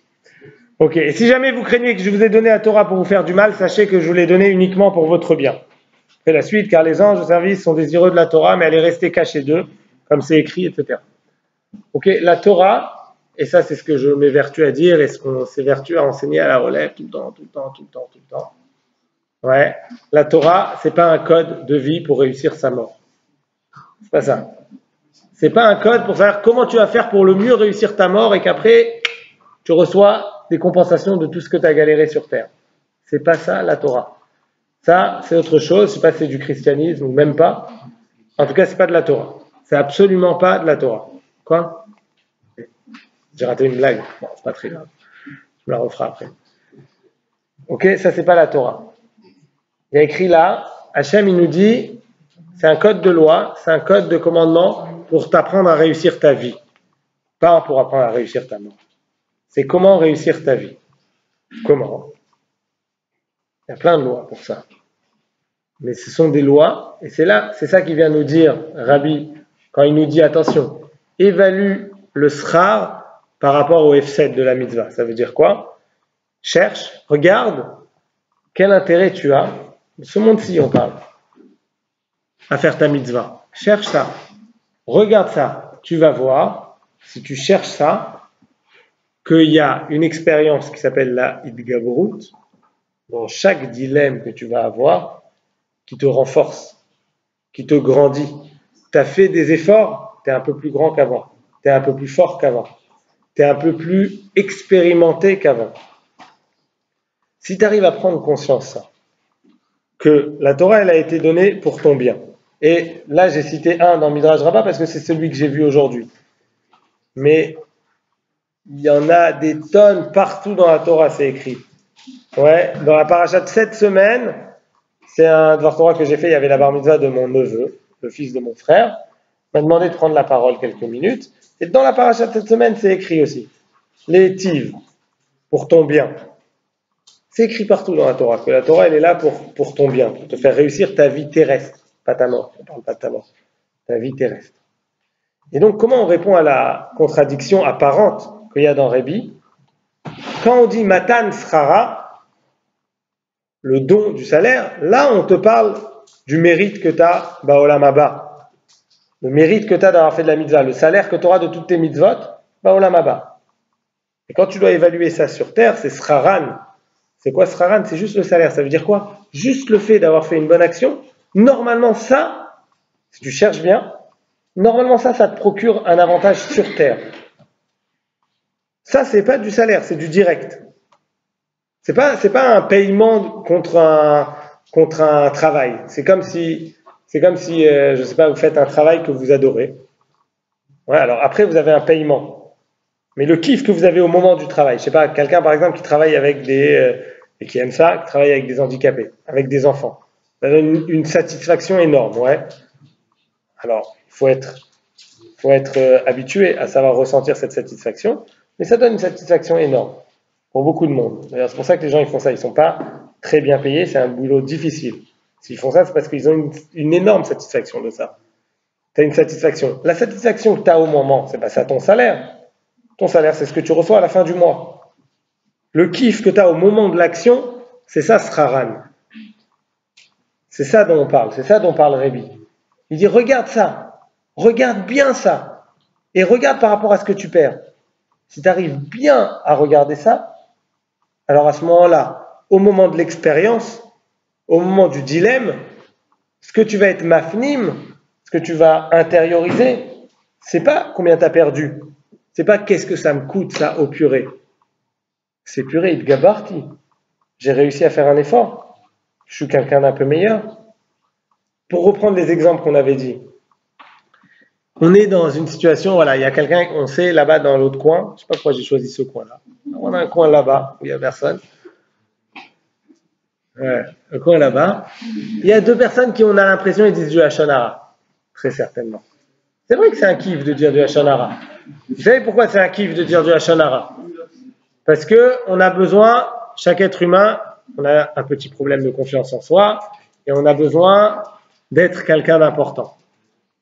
Ok, et si jamais vous craignez que je vous ai donné la Torah pour vous faire du mal, sachez que je vous l'ai donné uniquement pour votre bien. Après la suite, car les anges au service sont désireux de la Torah, mais elle est restée cachée d'eux, comme c'est écrit, etc. Ok, la Torah, et ça c'est ce que je m'évertue à dire, et ce qu'on s'évertue à enseigner à la relève tout le temps. Ouais, la Torah, c'est pas un code de vie pour réussir sa mort. C'est pas ça. C'est pas un code pour savoir comment tu vas faire pour le mieux réussir ta mort et qu'après, tu reçois des compensations de tout ce que tu as galéré sur terre. C'est pas ça la Torah. Ça, c'est autre chose. Je sais pas si c'est du christianisme ou même pas. En tout cas, c'est pas de la Torah. C'est absolument pas de la Torah. Quoi? J'ai raté une blague. Bon, c'est pas très grave. Je me la referai après. Ok, ça c'est pas la Torah. Il y a écrit là, Hachem il nous dit, c'est un code de loi, c'est un code de commandement pour t'apprendre à réussir ta vie. Pas pour apprendre à réussir ta mort. C'est comment réussir ta vie. Comment? Il y a plein de lois pour ça. Mais ce sont des lois, et c'est ça qui vient nous dire, Rabbi, quand il nous dit, attention, évalue le srar par rapport au F7 de la mitzvah. Ça veut dire quoi? Cherche, regarde, quel intérêt tu as, ce monde-ci on parle, à faire ta mitzvah. Cherche ça, regarde ça, tu vas voir, si tu cherches ça, qu'il y a une expérience qui s'appelle la Idgavrut, dans chaque dilemme que tu vas avoir, qui te renforce, qui te grandit. Tu as fait des efforts, tu es un peu plus grand qu'avant, tu es un peu plus fort qu'avant, tu es un peu plus expérimenté qu'avant. Si tu arrives à prendre conscience ça, que la Torah elle a été donnée pour ton bien, et là j'ai cité un dans Midrash Rabbah parce que c'est celui que j'ai vu aujourd'hui, mais il y en a des tonnes partout dans la Torah, c'est écrit. Ouais, dans la paracha de cette semaine, c'est un Dvar Torah que j'ai fait, il y avait la bar mitzvah de mon neveu, le fils de mon frère, m'a demandé de prendre la parole quelques minutes, et dans la paracha de cette semaine, c'est écrit aussi, les tiv, pour ton bien. C'est écrit partout dans la Torah, que la Torah elle est là pour ton bien, pour te faire réussir ta vie terrestre, pas ta mort, on ne parle pas de ta mort, ta vie terrestre. Et donc comment on répond à la contradiction apparente qu'il y a dans Rébi? Quand on dit Matan Srara, le don du salaire, là on te parle du mérite que tu as Baolam Haba. Le mérite que tu as d'avoir fait de la mitzvah, le salaire que tu auras de toutes tes mitzvot, Baolam Haba. Et quand tu dois évaluer ça sur terre, c'est Sraran. C'est quoi Sraran? C'est juste le salaire. Ça veut dire quoi? Juste le fait d'avoir fait une bonne action. Normalement ça, si tu cherches bien, normalement ça te procure un avantage sur terre. Ça, c'est pas du salaire, c'est du direct. C'est pas un paiement contre un travail. C'est comme si, je sais pas, vous faites un travail que vous adorez. Ouais, alors après, vous avez un paiement. Mais le kiff que vous avez au moment du travail, je sais pas, quelqu'un par exemple qui travaille avec et qui aime ça, qui travaille avec des handicapés, avec des enfants. Ça donne une satisfaction énorme, ouais. Alors, il faut être habitué à savoir ressentir cette satisfaction, mais ça donne une satisfaction énorme pour beaucoup de monde. D'ailleurs, c'est pour ça que les gens ils font ça, ils ne sont pas très bien payés, c'est un boulot difficile. S'ils font ça, c'est parce qu'ils ont une énorme satisfaction de ça. Tu as une satisfaction. La satisfaction que tu as au moment, c'est pas ça ton salaire. Ton salaire, c'est ce que tu reçois à la fin du mois. Le kiff que tu as au moment de l'action, c'est ça, Sraran. C'est ça dont on parle, c'est ça dont parle Rébi. Il dit, regarde ça, regarde bien ça, et regarde par rapport à ce que tu perds. Si tu arrives bien à regarder ça, alors à ce moment-là, au moment de l'expérience, au moment du dilemme, ce que tu vas être mafnim, ce que tu vas intérioriser, c'est pas combien tu as perdu, c'est pas qu'est-ce que ça me coûte ça au purée. C'est purée, it gabarti. J'ai réussi à faire un effort, je suis quelqu'un d'un peu meilleur. Pour reprendre les exemples qu'on avait dit, on est dans une situation, voilà, il y a quelqu'un, on sait, là-bas dans l'autre coin, je ne sais pas pourquoi j'ai choisi ce coin-là, on a un coin là-bas où il n'y a personne. Ouais, le coin là-bas. Il y a deux personnes qui, on a l'impression, ils disent du Hashonara. Très certainement. C'est vrai que c'est un kiff de dire du Hashonara. Vous savez pourquoi c'est un kiff de dire du Hashonara? Parce qu'on a besoin, chaque être humain, on a un petit problème de confiance en soi et on a besoin d'être quelqu'un d'important.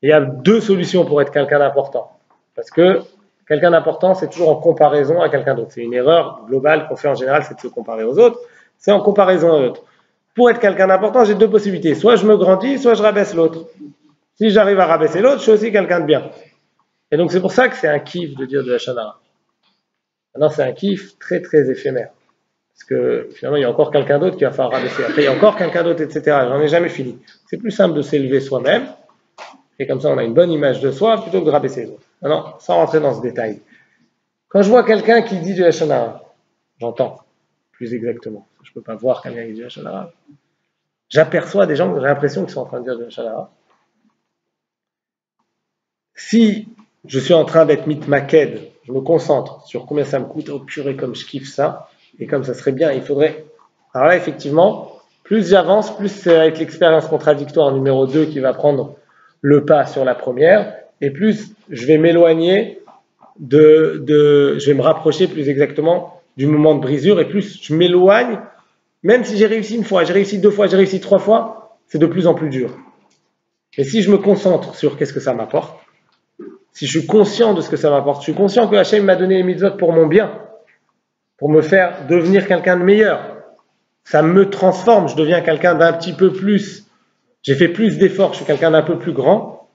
Il y a deux solutions pour être quelqu'un d'important. Parce que quelqu'un d'important, c'est toujours en comparaison à quelqu'un d'autre. C'est une erreur globale qu'on fait en général, c'est de se comparer aux autres. C'est en comparaison aux autres. Pour être quelqu'un d'important, j'ai deux possibilités. Soit je me grandis, soit je rabaisse l'autre. Si j'arrive à rabaisser l'autre, je suis aussi quelqu'un de bien. Et donc c'est pour ça que c'est un kiff de dire de la Shana. Maintenant, c'est un kiff très très éphémère. Parce que finalement, il y a encore quelqu'un d'autre qui va falloir rabaisser. Après, il y a encore quelqu'un d'autre, etc. J'en ai jamais fini. C'est plus simple de s'élever soi-même. Et comme ça, on a une bonne image de soi plutôt que de rabaisser les autres. Maintenant, sans rentrer dans ce détail. Quand je vois quelqu'un qui dit du Lashon Hara, j'entends plus exactement. Je ne peux pas voir quelqu'un qui dit du Lashon Hara. J'aperçois des gens que j'ai l'impression qu'ils sont en train de dire du Lashon Hara. Si je suis en train d'être mitmaked, je me concentre sur combien ça me coûte, oh purée, comme je kiffe ça, et comme ça serait bien, il faudrait. Alors là, effectivement, plus j'avance, plus c'est avec l'expérience contradictoire numéro 2 qui va prendre le pas sur la première, et plus je vais m'éloigner je vais me rapprocher plus exactement du moment de brisure, et plus je m'éloigne, même si j'ai réussi une fois, j'ai réussi 2 fois, j'ai réussi 3 fois, c'est de plus en plus dur. Et si je me concentre sur qu'est-ce que ça m'apporte, si je suis conscient de ce que ça m'apporte, je suis conscient que Hachem m'a donné les mitzvot pour mon bien, pour me faire devenir quelqu'un de meilleur, ça me transforme, je deviens quelqu'un d'un petit peu plus, j'ai fait plus d'efforts, je suis quelqu'un d'un peu plus grand,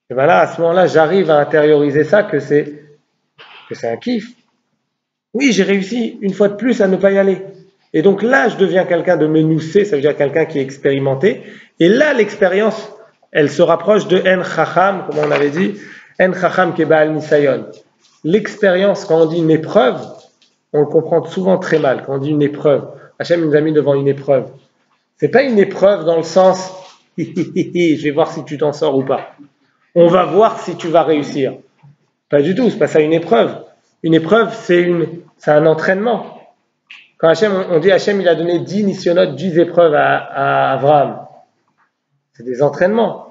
et bien là, à ce moment-là, j'arrive à intérioriser ça, que c'est un kiff. Oui, j'ai réussi une fois de plus à ne pas y aller. Et donc là, je deviens quelqu'un de menoussé, ça veut dire quelqu'un qui est expérimenté. Et là, l'expérience, elle se rapproche de En Chacham, comme on avait dit, En Chacham Kebal Nisayon. L'expérience, quand on dit une épreuve, on le comprend souvent très mal. Quand on dit une épreuve, Hachem nous a mis devant une épreuve. C'est pas une épreuve dans le sens, je vais voir si tu t'en sors ou pas. On va voir si tu vas réussir. Pas du tout, c'est pas ça une épreuve. Une épreuve, c'est un entraînement. Quand on dit Hachem, il a donné 10 nisyonotes, 10 épreuves à Abraham. C'est des entraînements.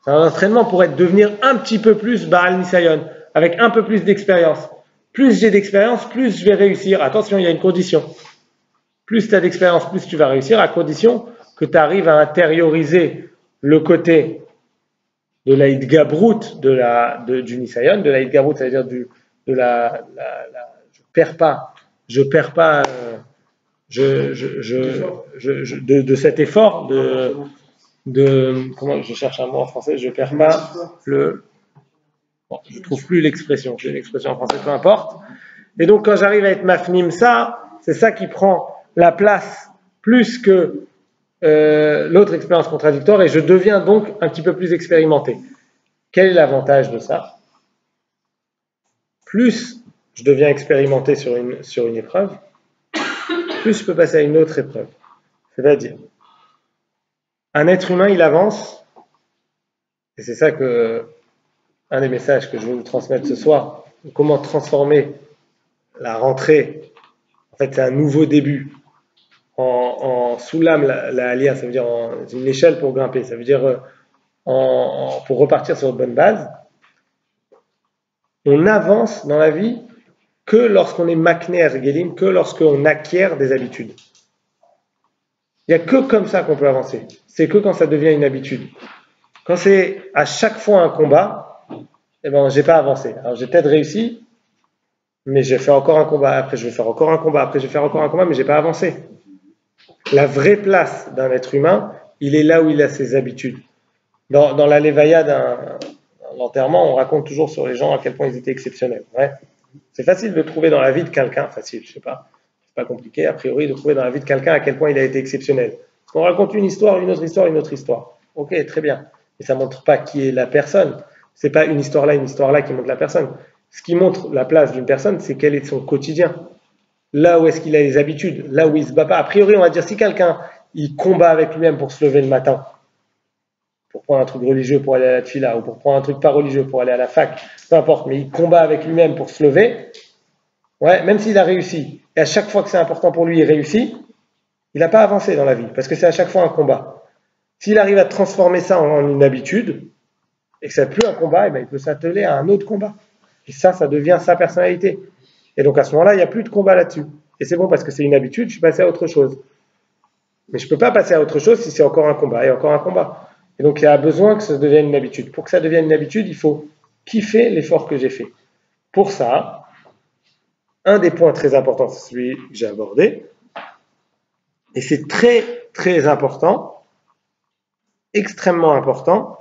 C'est un entraînement pour devenir un petit peu plus Baal Nisayon, avec un peu plus d'expérience. Plus j'ai d'expérience, plus je vais réussir. Attention, il y a une condition. Plus tu as d'expérience, plus tu vas réussir, à condition que tu arrives à intérioriser le côté de la Hidgabrut du Nisayon. De la Hidgabrut, ça veut dire je perds pas de cet effort comment je cherche un mot en français, je perds pas je trouve plus l'expression, j'ai une expression en français, peu importe. Et donc quand j'arrive à être mafnim ça, c'est ça qui prend la place plus que l'autre expérience contradictoire, et je deviens donc un petit peu plus expérimenté. Quel est l'avantage de ça? Plus je deviens expérimenté sur une épreuve, plus je peux passer à une autre épreuve. C'est-à-dire, un être humain, il avance, et c'est ça un des messages que je veux vous transmettre ce soir, comment transformer la rentrée, en fait c'est un nouveau début, en soulam la alia, ça veut dire une échelle pour grimper, ça veut dire pour repartir sur une bonne base. On avance dans la vie que lorsqu'on est makné à Regelim, que lorsqu'on acquiert des habitudes. Il n'y a que comme ça qu'on peut avancer. C'est que quand ça devient une habitude. Quand c'est à chaque fois un combat, eh ben, j'ai pas avancé. Alors j'ai peut-être réussi, mais j'ai fait encore un combat, après je vais faire encore un combat, après je vais faire encore un combat, mais j'ai pas avancé. La vraie place d'un être humain, il est là où il a ses habitudes. Dans la Levaya d'un enterrement, on raconte toujours sur les gens à quel point ils étaient exceptionnels. Ouais. C'est facile de trouver dans la vie de quelqu'un, facile, je sais pas, c'est pas compliqué a priori de trouver dans la vie de quelqu'un à quel point il a été exceptionnel. Parce qu'on raconte une histoire, une autre histoire, une autre histoire. Ok, très bien. Mais ça montre pas qui est la personne. C'est pas une histoire là qui montre la personne. Ce qui montre la place d'une personne, c'est quel est son quotidien. Là où est-ce qu'il a les habitudes, là où il se bat pas. A priori, on va dire si quelqu'un il combat avec lui-même pour se lever le matin, pour prendre un truc religieux pour aller à la tfila, ou pour prendre un truc pas religieux pour aller à la fac, peu importe, mais il combat avec lui-même pour se lever, ouais, même s'il a réussi, et à chaque fois que c'est important pour lui, il réussit, il n'a pas avancé dans la vie, parce que c'est à chaque fois un combat. S'il arrive à transformer ça en une habitude, et que ça n'est plus un combat, et bien il peut s'atteler à un autre combat. Et ça devient sa personnalité. Et donc à ce moment-là, il n'y a plus de combat là-dessus. Et c'est bon parce que c'est une habitude, je suis passé à autre chose. Mais je ne peux pas passer à autre chose si c'est encore un combat et encore un combat. Et donc il y a besoin que ça devienne une habitude. Pour que ça devienne une habitude, il faut kiffer l'effort que j'ai fait. Pour ça, un des points très importants, c'est celui que j'ai abordé. Et c'est très, très important, extrêmement important,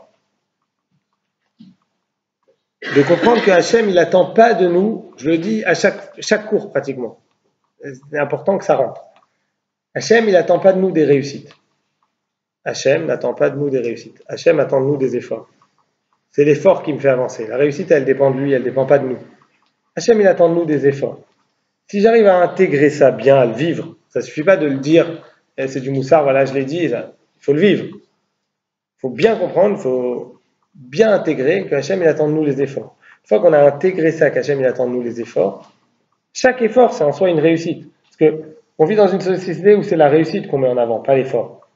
de comprendre que Hachem, il n'attend pas de nous, je le dis à chaque cours pratiquement. C'est important que ça rentre. Hachem, il n'attend pas de nous des réussites. Hachem n'attend pas de nous des réussites. Hachem attend de nous des efforts. C'est l'effort qui me fait avancer. La réussite, elle dépend de lui, elle ne dépend pas de nous. Hachem, il attend de nous des efforts. Si j'arrive à intégrer ça bien, à le vivre, ça ne suffit pas de le dire, c'est du moussard, voilà, je l'ai dit, il faut le vivre. Il faut bien comprendre, il faut bien intégrer que Hachem, il attend de nous les efforts. Une fois qu'on a intégré ça, qu'Hachem, il attend de nous les efforts, chaque effort, c'est en soi une réussite. Parce qu'on vit dans une société où c'est la réussite qu'on met en avant, pas l'effort.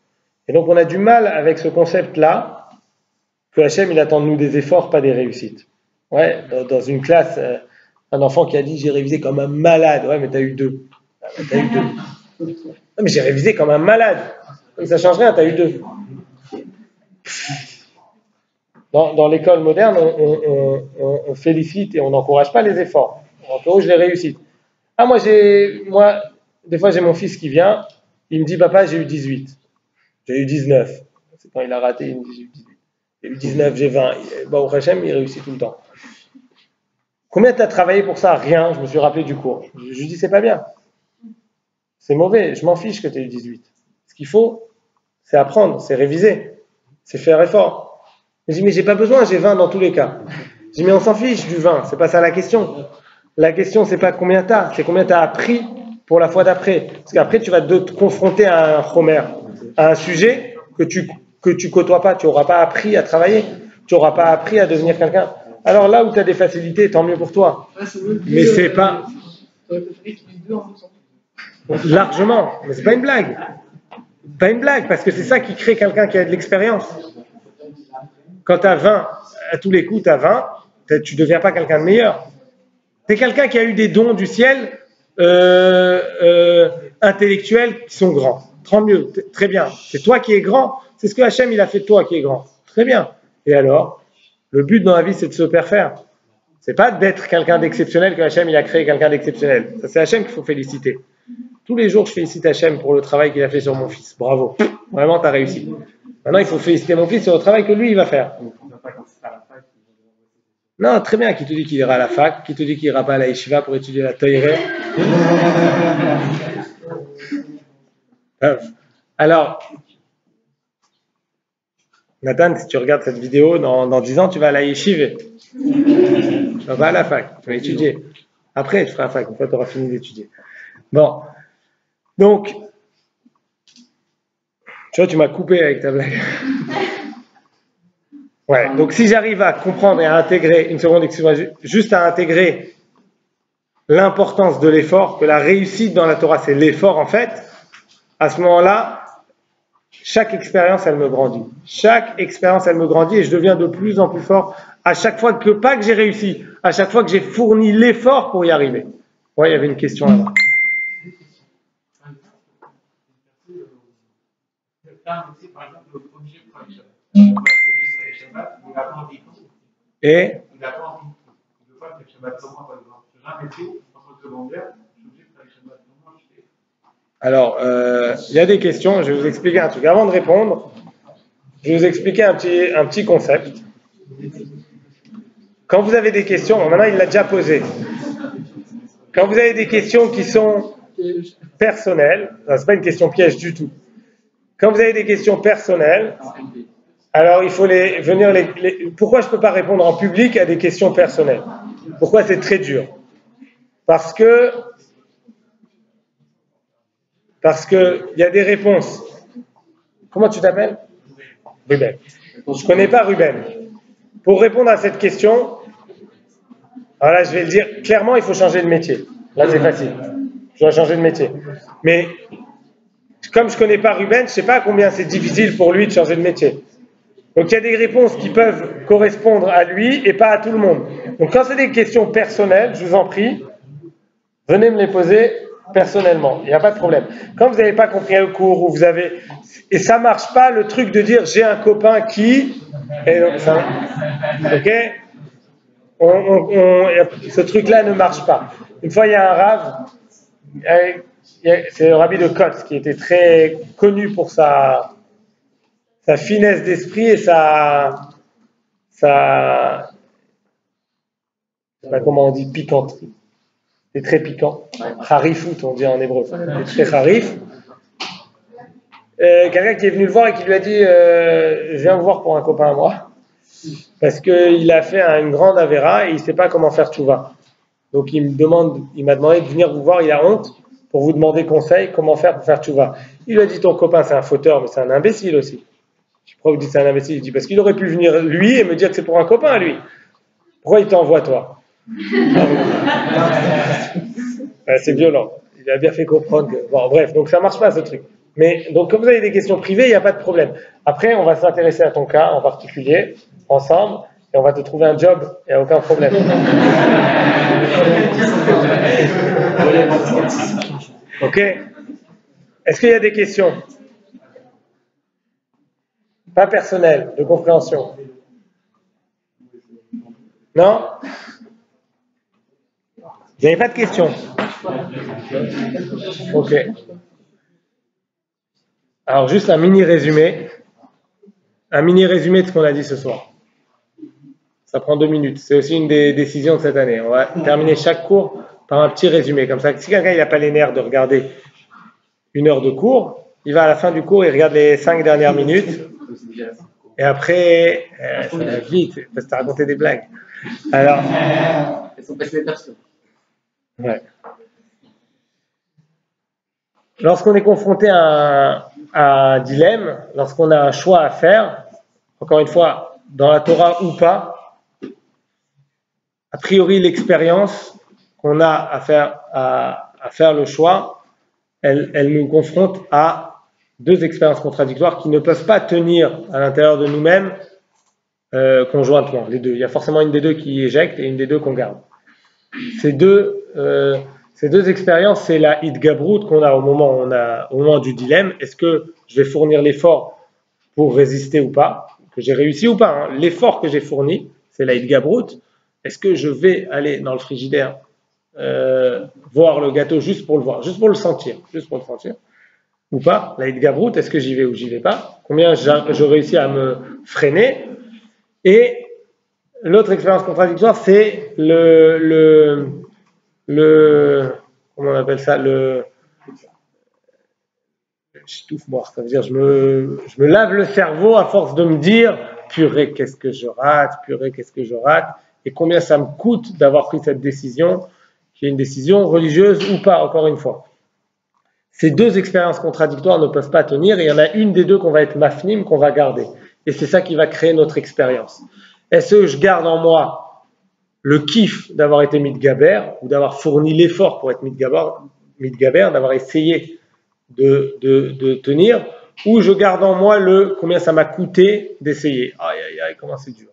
Et donc on a du mal avec ce concept-là, que Hachem, il attend de nous des efforts, pas des réussites. Ouais, dans une classe, un enfant qui a dit « j'ai révisé comme un malade ». Ouais, mais t'as eu 2. T'as eu 2. Non, mais j'ai révisé comme un malade. Ça change rien, t'as eu 2. Dans l'école moderne, on félicite et on n'encourage pas les efforts. On encourage les réussites. Ah, moi, des fois, j'ai mon fils qui vient, il me dit « Papa, j'ai eu 18. J'ai eu 19. » C'est quand il a raté, il me dit « J'ai eu 18. J'ai eu 19, j'ai 20. » Au Hachem, il réussit tout le temps. Combien tu as travaillé pour ça? Rien, je me suis rappelé du cours. Je lui dis, c'est pas bien. C'est mauvais, je m'en fiche que tu aies eu 18. Ce qu'il faut, c'est apprendre, c'est réviser, c'est faire effort. Je dis, mais j'ai pas besoin, j'ai 20 dans tous les cas. Je dis, mais on s'en fiche du 20, c'est pas ça la question. La question, c'est pas combien tu as, c'est combien tu as appris pour la fois d'après. Parce qu'après, tu vas te confronter à un chomer, à un sujet que tu côtoies pas, tu n'auras pas appris à travailler, tu n'auras pas appris à devenir quelqu'un. Alors là où tu as des facilités, tant mieux pour toi. Mais c'est pas... Largement, mais c'est pas une blague. Pas une blague, parce que c'est ça qui crée quelqu'un qui a de l'expérience. Quand tu as 20, à tous les coups, tu as 20, tu ne deviens pas quelqu'un de meilleur. Tu es quelqu'un qui a eu des dons du ciel intellectuels qui sont grands. Tant mieux, très bien. C'est toi qui es grand. C'est ce que Hachem, il a fait de toi qui est grand. Très bien. Et alors, le but dans la vie, c'est de se parfaire. C'est pas d'être quelqu'un d'exceptionnel que Hachem, il a créé quelqu'un d'exceptionnel. Ça, c'est Hachem qu'il faut féliciter. Tous les jours, je félicite Hachem pour le travail qu'il a fait sur mon fils. Bravo. Vraiment, tu as réussi. Maintenant, il faut féliciter mon fils sur le travail que lui, il va faire. Non, très bien. Qui te dit qu'il ira à la fac? Qui te dit qu'il ira pas à la yeshiva pour étudier la Torah? Alors, Nathan, si tu regardes cette vidéo, dans 10 ans, tu vas à la yeshiva. Tu vas pas à la fac. Tu vas étudier. Après, tu feras la fac. Une fois, tu auras fini d'étudier. Bon. Donc, tu vois, tu m'as coupé avec ta blague. Ouais, donc si j'arrive à comprendre et à intégrer, une seconde, excuse-moi, juste à intégrer l'importance de l'effort, que la réussite dans la Torah, c'est l'effort en fait, à ce moment-là, chaque expérience, elle me grandit. Chaque expérience, elle me grandit et je deviens de plus en plus fort à chaque fois que, pas que j'ai réussi, à chaque fois que j'ai fourni l'effort pour y arriver. Ouais, il y avait une question là-bas. Et alors, il y a des questions, je vais vous expliquer un truc. Avant de répondre, je vais vous expliquer un petit concept. Quand vous avez des questions, maintenant il l'a déjà posé. Quand vous avez des questions qui sont personnelles, ce n'est pas une question piège du tout. Quand vous avez des questions personnelles, alors il faut pourquoi je ne peux pas répondre en public à des questions personnelles? Pourquoi c'est très dur? Parce que il y a des réponses. Comment tu t'appelles? Ruben. Je ne connais pas Ruben. Pour répondre à cette question, alors là je vais le dire clairement, il faut changer de métier. Là c'est facile. Je dois changer de métier. Mais comme je ne connais pas Ruben, je ne sais pas combien c'est difficile pour lui de changer de métier. Donc il y a des réponses qui peuvent correspondre à lui et pas à tout le monde. Donc quand c'est des questions personnelles, je vous en prie, venez me les poser personnellement, il n'y a pas de problème. Quand vous n'avez pas compris un cours, ou vous avez... Et ça ne marche pas le truc de dire j'ai un copain qui... Et donc, ça... Ok, ce truc-là ne marche pas. Une fois, il y a un rave, c'est le rabbi de Kotz, qui était très connu pour sa finesse d'esprit et sa je sais pas comment on dit, piquanterie. C'est très piquant. Harifout, on dit en hébreu. C'est très harif. Quelqu'un qui est venu le voir et qui lui a dit je viens vous voir pour un copain à moi. Parce qu'il a fait une grande avéra et il ne sait pas comment faire tchouva. Donc il m'a demandé de venir vous voir, il a honte, pour vous demander conseil, comment faire pour faire tchouva. Il lui a dit ton copain c'est un fauteur, mais c'est un imbécile aussi. Je sais pourquoi vous dites c'est un imbécile. Il dit parce qu'il aurait pu venir lui et me dire que c'est pour un copain à lui. Pourquoi il t'envoie toi? C'est violent. Il a bien fait comprendre que... Bon, bref, donc ça marche pas ce truc. Mais donc, comme vous avez des questions privées, il n'y a pas de problème. Après, on va s'intéresser à ton cas en particulier, ensemble, et on va te trouver un job, il n'y a aucun problème. Ok? Est-ce qu'il y a des questions? Pas personnelles, de compréhension. Non? Vous n'avez pas de questions? Ok. Alors, juste un mini résumé. Un mini résumé de ce qu'on a dit ce soir. Ça prend 2 minutes. C'est aussi une des décisions de cette année. On va terminer chaque cours par un petit résumé. Comme ça, si quelqu'un n'a pas les nerfs de regarder 1 heure de cours, il va à la fin du cours, il regarde les 5 dernières minutes. Et après, ça va vite, parce que tu as raconté des blagues. Alors... Elles sont passées les personnes. Ouais. Lorsqu'on est confronté à un dilemme, lorsqu'on a un choix à faire, encore une fois, dans la Torah ou pas, a priori l'expérience qu'on a à faire le choix, elle nous confronte à 2 expériences contradictoires qui ne peuvent pas tenir à l'intérieur de nous-mêmes conjointement, les deux. Il y a forcément une des deux qui éjecte et une des deux qu'on garde. Ces deux expériences, c'est la hitgabrut qu'on a au moment du dilemme. Est-ce que je vais fournir l'effort pour résister ou pas? Que j'ai réussi ou pas, hein. L'effort que j'ai fourni, c'est la hitgabrut. Est-ce que je vais aller dans le frigidaire voir le gâteau juste pour le voir, juste pour le sentir ou pas? La hitgabrut, est-ce que j'y vais ou j'y vais pas? Combien je réussis à me freiner? Et l'autre expérience contradictoire, c'est comment on appelle ça, moi, ça veut dire je me lave le cerveau à force de me dire purée qu'est-ce que je rate, et combien ça me coûte d'avoir pris cette décision, qui est une décision religieuse ou pas, encore une fois. Ces 2 expériences contradictoires ne peuvent pas tenir, et il y en a une des deux qu'on va être mafnim, qu'on va garder, et c'est ça qui va créer notre expérience. Est-ce que je garde en moi le kiff d'avoir été mitgaber, ou d'avoir fourni l'effort pour être mitgaber, d'avoir essayé de tenir, ou je garde en moi combien ça m'a coûté d'essayer. Aïe, aïe, aïe, comment c'est dur.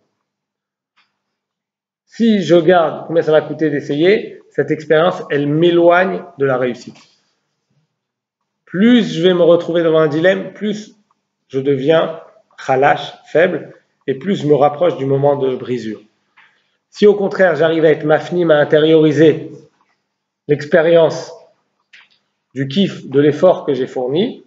Si je garde combien ça m'a coûté d'essayer, cette expérience, elle m'éloigne de la réussite. Plus je vais me retrouver devant un dilemme, plus je deviens khalash, faible, et plus je me rapproche du moment de brisure. Si au contraire, j'arrive à être mafnim, à intérioriser l'expérience du kiff, de l'effort que j'ai fourni,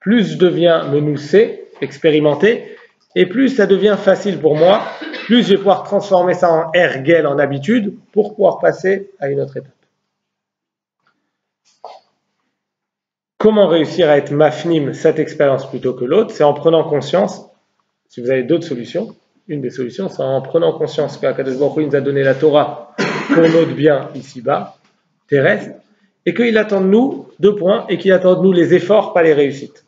plus je deviens menoussé, expérimenté, et plus ça devient facile pour moi, plus je vais pouvoir transformer ça en ergel, en habitude, pour pouvoir passer à une autre étape. Comment réussir à être mafnim cette expérience plutôt que l'autre? C'est en prenant conscience, si vous avez d'autres solutions, une des solutions, c'est en prenant conscience qu'Akadosh Baruch Hu nous a donné la Torah pour notre bien ici-bas, terrestre, et qu'il attend de nous 2 points, et qu'il attend de nous les efforts, pas les réussites.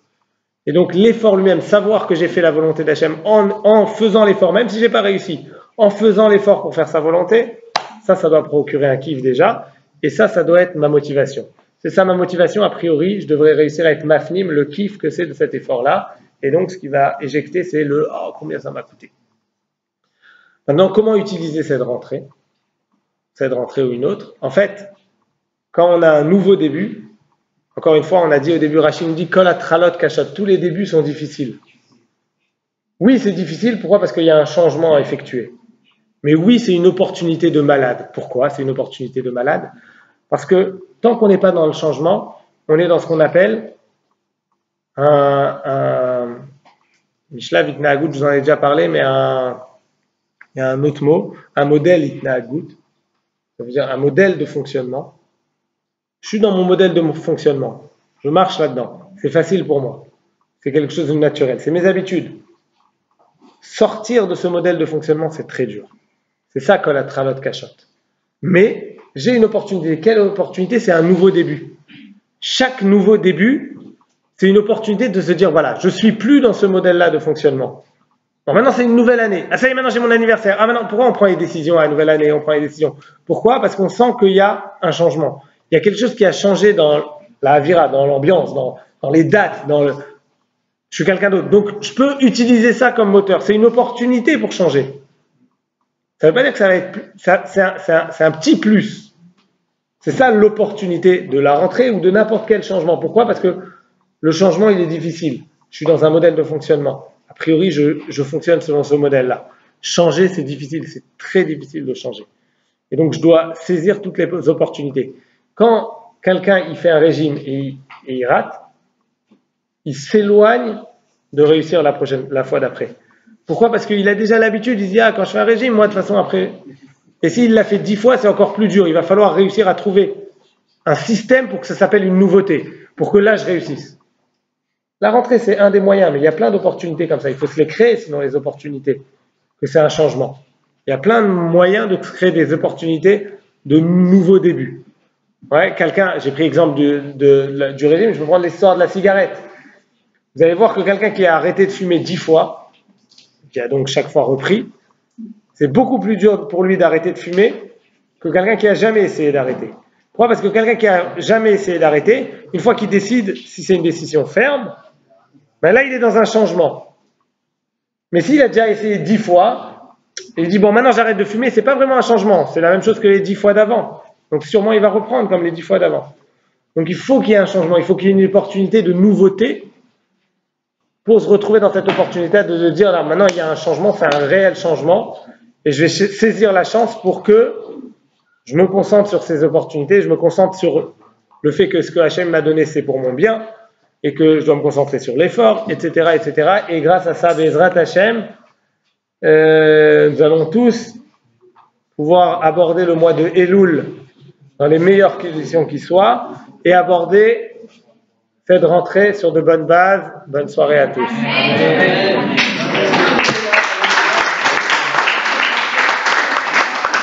Et donc l'effort lui-même, savoir que j'ai fait la volonté d'Hachem en faisant l'effort, même si j'ai pas réussi, en faisant l'effort pour faire sa volonté, ça doit procurer un kiff déjà, et ça doit être ma motivation. C'est ça ma motivation, a priori, je devrais réussir à être mafnim, le kiff que c'est de cet effort-là, et donc ce qui va éjecter, c'est combien ça m'a coûté. Maintenant, comment utiliser cette rentrée ou une autre? En fait, quand on a un nouveau début, encore une fois, on a dit au début, Rachid nous dit, Kol hatralot kashot, tous les débuts sont difficiles. Oui, c'est difficile, pourquoi? Parce qu'il y a un changement à effectuer. Mais oui, c'est une opportunité de malade. Pourquoi c'est une opportunité de malade? Parce que tant qu'on n'est pas dans le changement, on est dans ce qu'on appelle un Mishlav Itnaagut, je vous en ai déjà parlé, mais il y a un autre mot, un modèle Itnaagut, ça veut dire un modèle de fonctionnement. Je suis dans mon modèle de fonctionnement, je marche là-dedans, c'est facile pour moi, c'est quelque chose de naturel, c'est mes habitudes. Sortir de ce modèle de fonctionnement, c'est très dur. C'est ça Kol hatralot kashot. Mais j'ai une opportunité. Quelle opportunité? C'est un nouveau début. Chaque nouveau début, c'est une opportunité de se dire, voilà, je ne suis plus dans ce modèle-là de fonctionnement. Bon, maintenant, c'est une nouvelle année. Ah, ça y est, maintenant, j'ai mon anniversaire. Ah, maintenant, pourquoi on prend les décisions à la nouvelle année? On prend les décisions. Pourquoi? Parce qu'on sent qu'il y a un changement. Il y a quelque chose qui a changé dans la vira, dans l'ambiance, dans les dates, je suis quelqu'un d'autre. Donc, je peux utiliser ça comme moteur. C'est une opportunité pour changer. Ça ne veut pas dire que ça va être... C'est un petit plus. C'est ça l'opportunité de la rentrée ou de n'importe quel changement. Pourquoi? Parce que le changement, il est difficile. Je suis dans un modèle de fonctionnement. A priori, je fonctionne selon ce modèle-là. Changer, c'est difficile. C'est très difficile de changer. Et donc, je dois saisir toutes les opportunités. Quand quelqu'un il fait un régime et il rate, il s'éloigne de réussir la fois d'après. Pourquoi? Parce qu'il a déjà l'habitude, il se dit, ah, quand je fais un régime, moi, de toute façon, après... Et s'il l'a fait 10 fois, c'est encore plus dur. Il va falloir réussir à trouver un système pour que ça s'appelle une nouveauté, pour que là, je réussisse. La rentrée, c'est un des moyens, mais il y a plein d'opportunités comme ça. Il faut se les créer, sinon, les opportunités, que c'est un changement. Il y a plein de moyens de créer des opportunités de nouveaux débuts. Ouais, j'ai pris l'exemple du régime, je vais prendre l'histoire de la cigarette. Vous allez voir que quelqu'un qui a arrêté de fumer 10 fois, qui a donc chaque fois repris, c'est beaucoup plus dur pour lui d'arrêter de fumer que quelqu'un qui a jamais essayé d'arrêter. Pourquoi? Parce que quelqu'un qui a jamais essayé d'arrêter, une fois qu'il décide, si c'est une décision ferme, ben là il est dans un changement. Mais s'il a déjà essayé 10 fois, et il dit bon maintenant j'arrête de fumer, c'est pas vraiment un changement, c'est la même chose que les 10 fois d'avant. Donc sûrement il va reprendre comme les 10 fois d'avant. Donc il faut qu'il y ait un changement, il faut qu'il y ait une opportunité de nouveauté pour se retrouver dans cette opportunité de se dire là maintenant il y a un changement, c'est un réel changement et je vais saisir la chance pour que je me concentre sur ces opportunités, je me concentre sur le fait que ce que Hachem m'a donné c'est pour mon bien et que je dois me concentrer sur l'effort, etc., etc. Et grâce à ça, Bezrat Hachem, nous allons tous pouvoir aborder le mois de Elul dans les meilleures conditions qui soient et aborder cette rentrée sur de bonnes bases. Bonne soirée à tous.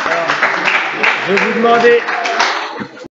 Alors, je vais vous demander